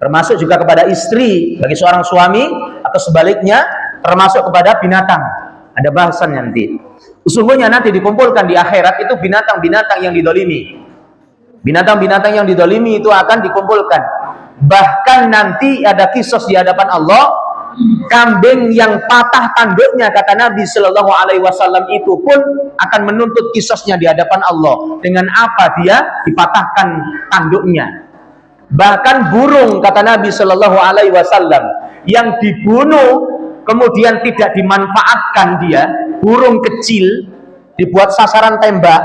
Termasuk juga kepada istri bagi seorang suami, atau sebaliknya termasuk kepada binatang. Ada bahasan nanti. Sesungguhnya nanti dikumpulkan di akhirat itu binatang-binatang yang didolimi. Binatang-binatang yang didolimi itu akan dikumpulkan. Bahkan nanti ada kisos di hadapan Allah, kambing yang patah tanduknya, kata Nabi Shallallahu Alaihi Wasallam, itu pun akan menuntut kisosnya di hadapan Allah. Dengan apa dia dipatahkan tanduknya? Bahkan burung, kata Nabi Shallallahu Alaihi Wasallam, yang dibunuh kemudian tidak dimanfaatkan dia, burung kecil dibuat sasaran tembak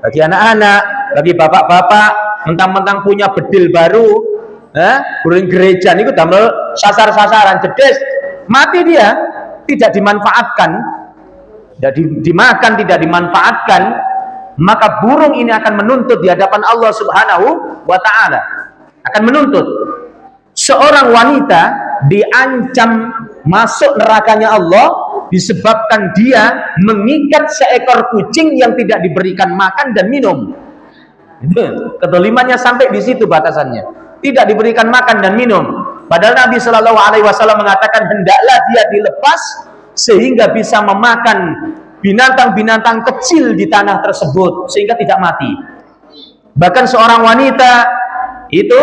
bagi anak-anak, bagi bapak-bapak, mentang-mentang punya bedil baru. Burung gereja ini damel sasar-sasaran, jedes, mati dia, tidak dimanfaatkan, tidak dimakan, tidak dimanfaatkan, maka burung ini akan menuntut di hadapan Allah Subhanahu wa Ta'ala, akan menuntut. Seorang wanita diancam masuk nerakanya Allah disebabkan dia mengikat seekor kucing yang tidak diberikan makan dan minum. Kedolimannya sampai di situ batasannya. Tidak diberikan makan dan minum. Padahal Nabi Shallallahu Alaihi Wasallam mengatakan hendaklah dia dilepas sehingga bisa memakan binatang-binatang kecil di tanah tersebut sehingga tidak mati. Bahkan seorang wanita itu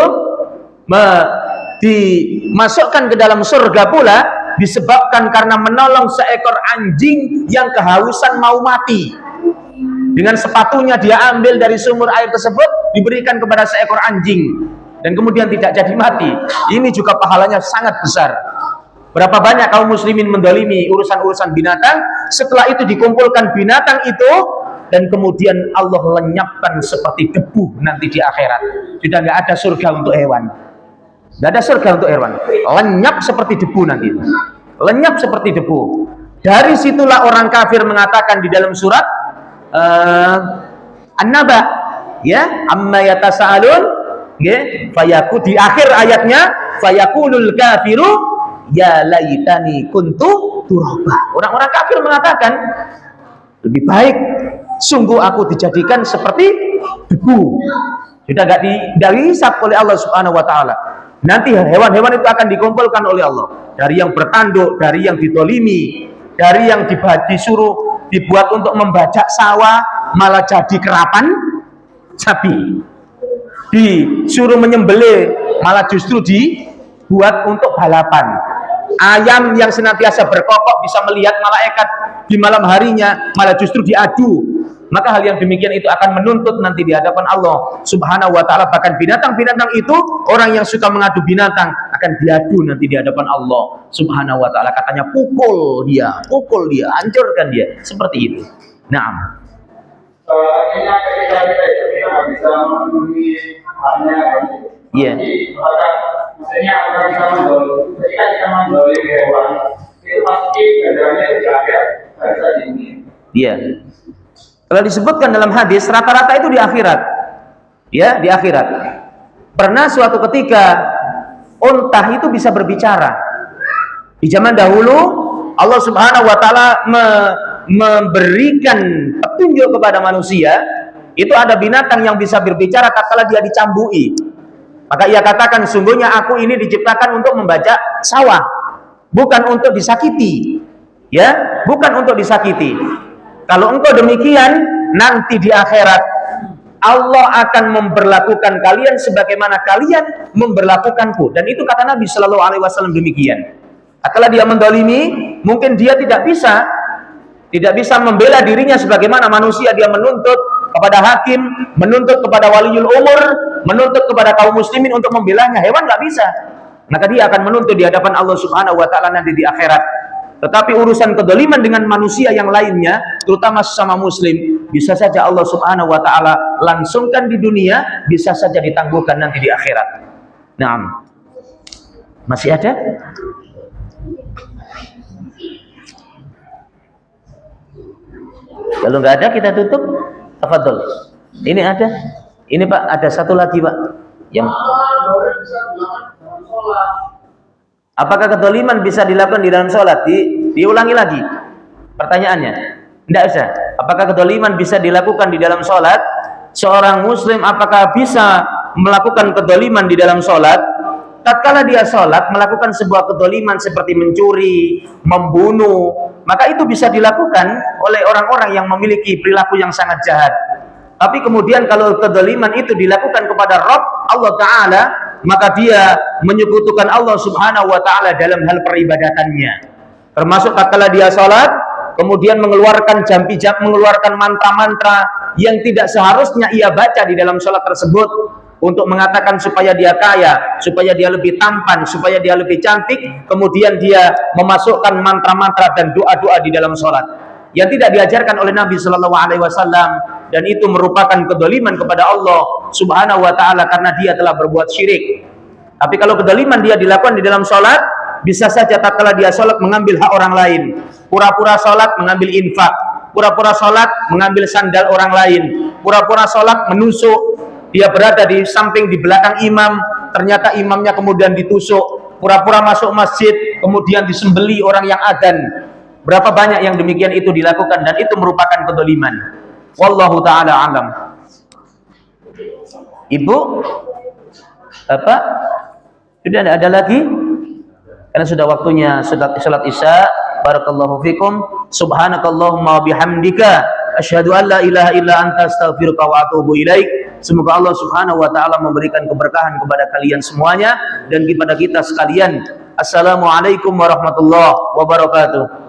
dimasukkan ke dalam surga pula disebabkan karena menolong seekor anjing yang kehausan mau mati. Dengan sepatunya dia ambil dari sumur air tersebut, diberikan kepada seekor anjing, dan kemudian tidak jadi mati. Ini juga pahalanya sangat besar. Berapa banyak kaum muslimin mendolimi urusan-urusan binatang, setelah itu dikumpulkan binatang itu, dan kemudian Allah lenyapkan seperti debu nanti di akhirat. Sudah nggak ada surga untuk hewan. Nggak ada surga untuk hewan. Lenyap seperti debu nanti. Lenyap seperti debu. Dari situlah orang kafir mengatakan di dalam surat An-Naba, ya, amma yatasaalun, ya, fayaku, di akhir ayatnya fayakulul kafiru ya laitani kuntu turaba. Orang-orang kafir mengatakan, lebih baik sungguh aku dijadikan seperti debu. Sudah enggak dihisab oleh Allah Subhanahu wa Ta'ala. Nanti hewan-hewan itu akan dikumpulkan oleh Allah, dari yang bertanduk, dari yang ditolimi, dari yang disuruh dibuat untuk membajak sawah malah jadi kerapan sapi, disuruh menyembelih malah justru dibuat untuk balapan. Ayam yang senantiasa berkokok bisa melihat malaikat di malam harinya malah justru diadu. Maka hal yang demikian itu akan menuntut nanti di hadapan Allah Subhanahu wa Ta'ala. Bahkan binatang-binatang itu, orang yang suka mengadu binatang akan diadu nanti di hadapan Allah Subhanahu wa Ta'ala. Katanya pukul dia, hancurkan dia, seperti itu. Naam. Artinya ketika kita bisa memenuhi hanya Iya. maksudnya orang bisa mendolimi, ketika kita mendolimi hewan itu pasti ganjarannya di akhir harus ini. Iya. Kalau disebutkan dalam hadis, rata-rata itu di akhirat. Ya, di akhirat. Pernah suatu ketika unta itu bisa berbicara. Di zaman dahulu Allah Subhanahu wa Ta'ala memberikan petunjuk kepada manusia. Itu ada binatang yang bisa berbicara tatkala dia dicambui. Maka ia katakan, sungguhnya aku ini diciptakan untuk membajak sawah. bukan untuk disakiti. Ya, bukan untuk disakiti. Kalau engkau demikian, nanti di akhirat Allah akan memperlakukan kalian sebagaimana kalian memperlakukanku. Dan itu kata Nabi Shallallahu Alaihi Wasallam demikian. Kalau dia mendolimi, mungkin dia tidak bisa membela dirinya sebagaimana manusia. Dia menuntut kepada hakim, menuntut kepada waliul umur, menuntut kepada kaum muslimin untuk membelanya. Hewan nggak bisa. Maka dia akan menuntut di hadapan Allah Subhanahu Wa Taala nanti di akhirat. Tetapi urusan kedoliman dengan manusia yang lainnya, terutama sesama muslim, bisa saja Allah Subhanahu Wa Taala langsungkan di dunia, bisa saja ditangguhkan nanti di akhirat. Naam. Masih ada? Kalau nggak ada kita tutup. Tafadhol. Ini ada. Ini Pak, ada satu lagi Pak. Yang apakah kedoliman bisa dilakukan di dalam sholat? Diulangi lagi pertanyaannya. Tidak bisa. Apakah kedoliman bisa dilakukan di dalam sholat? Seorang muslim apakah bisa melakukan kedoliman di dalam sholat? Tatkala dia sholat melakukan sebuah kedoliman seperti mencuri, membunuh, maka itu bisa dilakukan oleh orang-orang yang memiliki perilaku yang sangat jahat. Tapi kemudian kalau kedoliman itu dilakukan kepada Rabb Allah Ta'ala, maka dia menyekutukan Allah Subhanahu Wa Ta'ala dalam hal peribadatannya. Termasuk tatkala dia sholat, kemudian mengeluarkan jampi-jampi, mengeluarkan mantra-mantra yang tidak seharusnya ia baca di dalam sholat tersebut, untuk mengatakan supaya dia kaya, supaya dia lebih tampan, supaya dia lebih cantik, kemudian dia memasukkan mantra-mantra dan doa-doa di dalam sholat yang tidak diajarkan oleh Nabi Shallallahu Alaihi Wasallam, dan itu merupakan kedoliman kepada Allah Subhanahu Wa Taala karena dia telah berbuat syirik. Tapi kalau kedoliman dia dilakukan di dalam sholat, bisa saja tatkala dia sholat mengambil hak orang lain, pura-pura sholat mengambil infak, pura-pura sholat mengambil sandal orang lain, pura-pura sholat menusuk. Dia berada di samping, di belakang imam, ternyata imamnya kemudian ditusuk. Pura-pura masuk masjid, kemudian disembeli orang yang adzan. Berapa banyak yang demikian itu dilakukan, dan itu merupakan kedoliman. Wallahu ta'ala alam. Ibu, Bapak, sudah tidak ada lagi? Karena sudah waktunya salat isya. Barakallahu fikum. Subhanakallahumma bihamdika asyhadu an la ilaha illa anta astaghfiruka wa atubu ilaik. Semoga Allah Subhanahu Wa Taala memberikan keberkahan kepada kalian semuanya dan kepada kita sekalian. Assalamualaikum warahmatullahi wabarakatuh.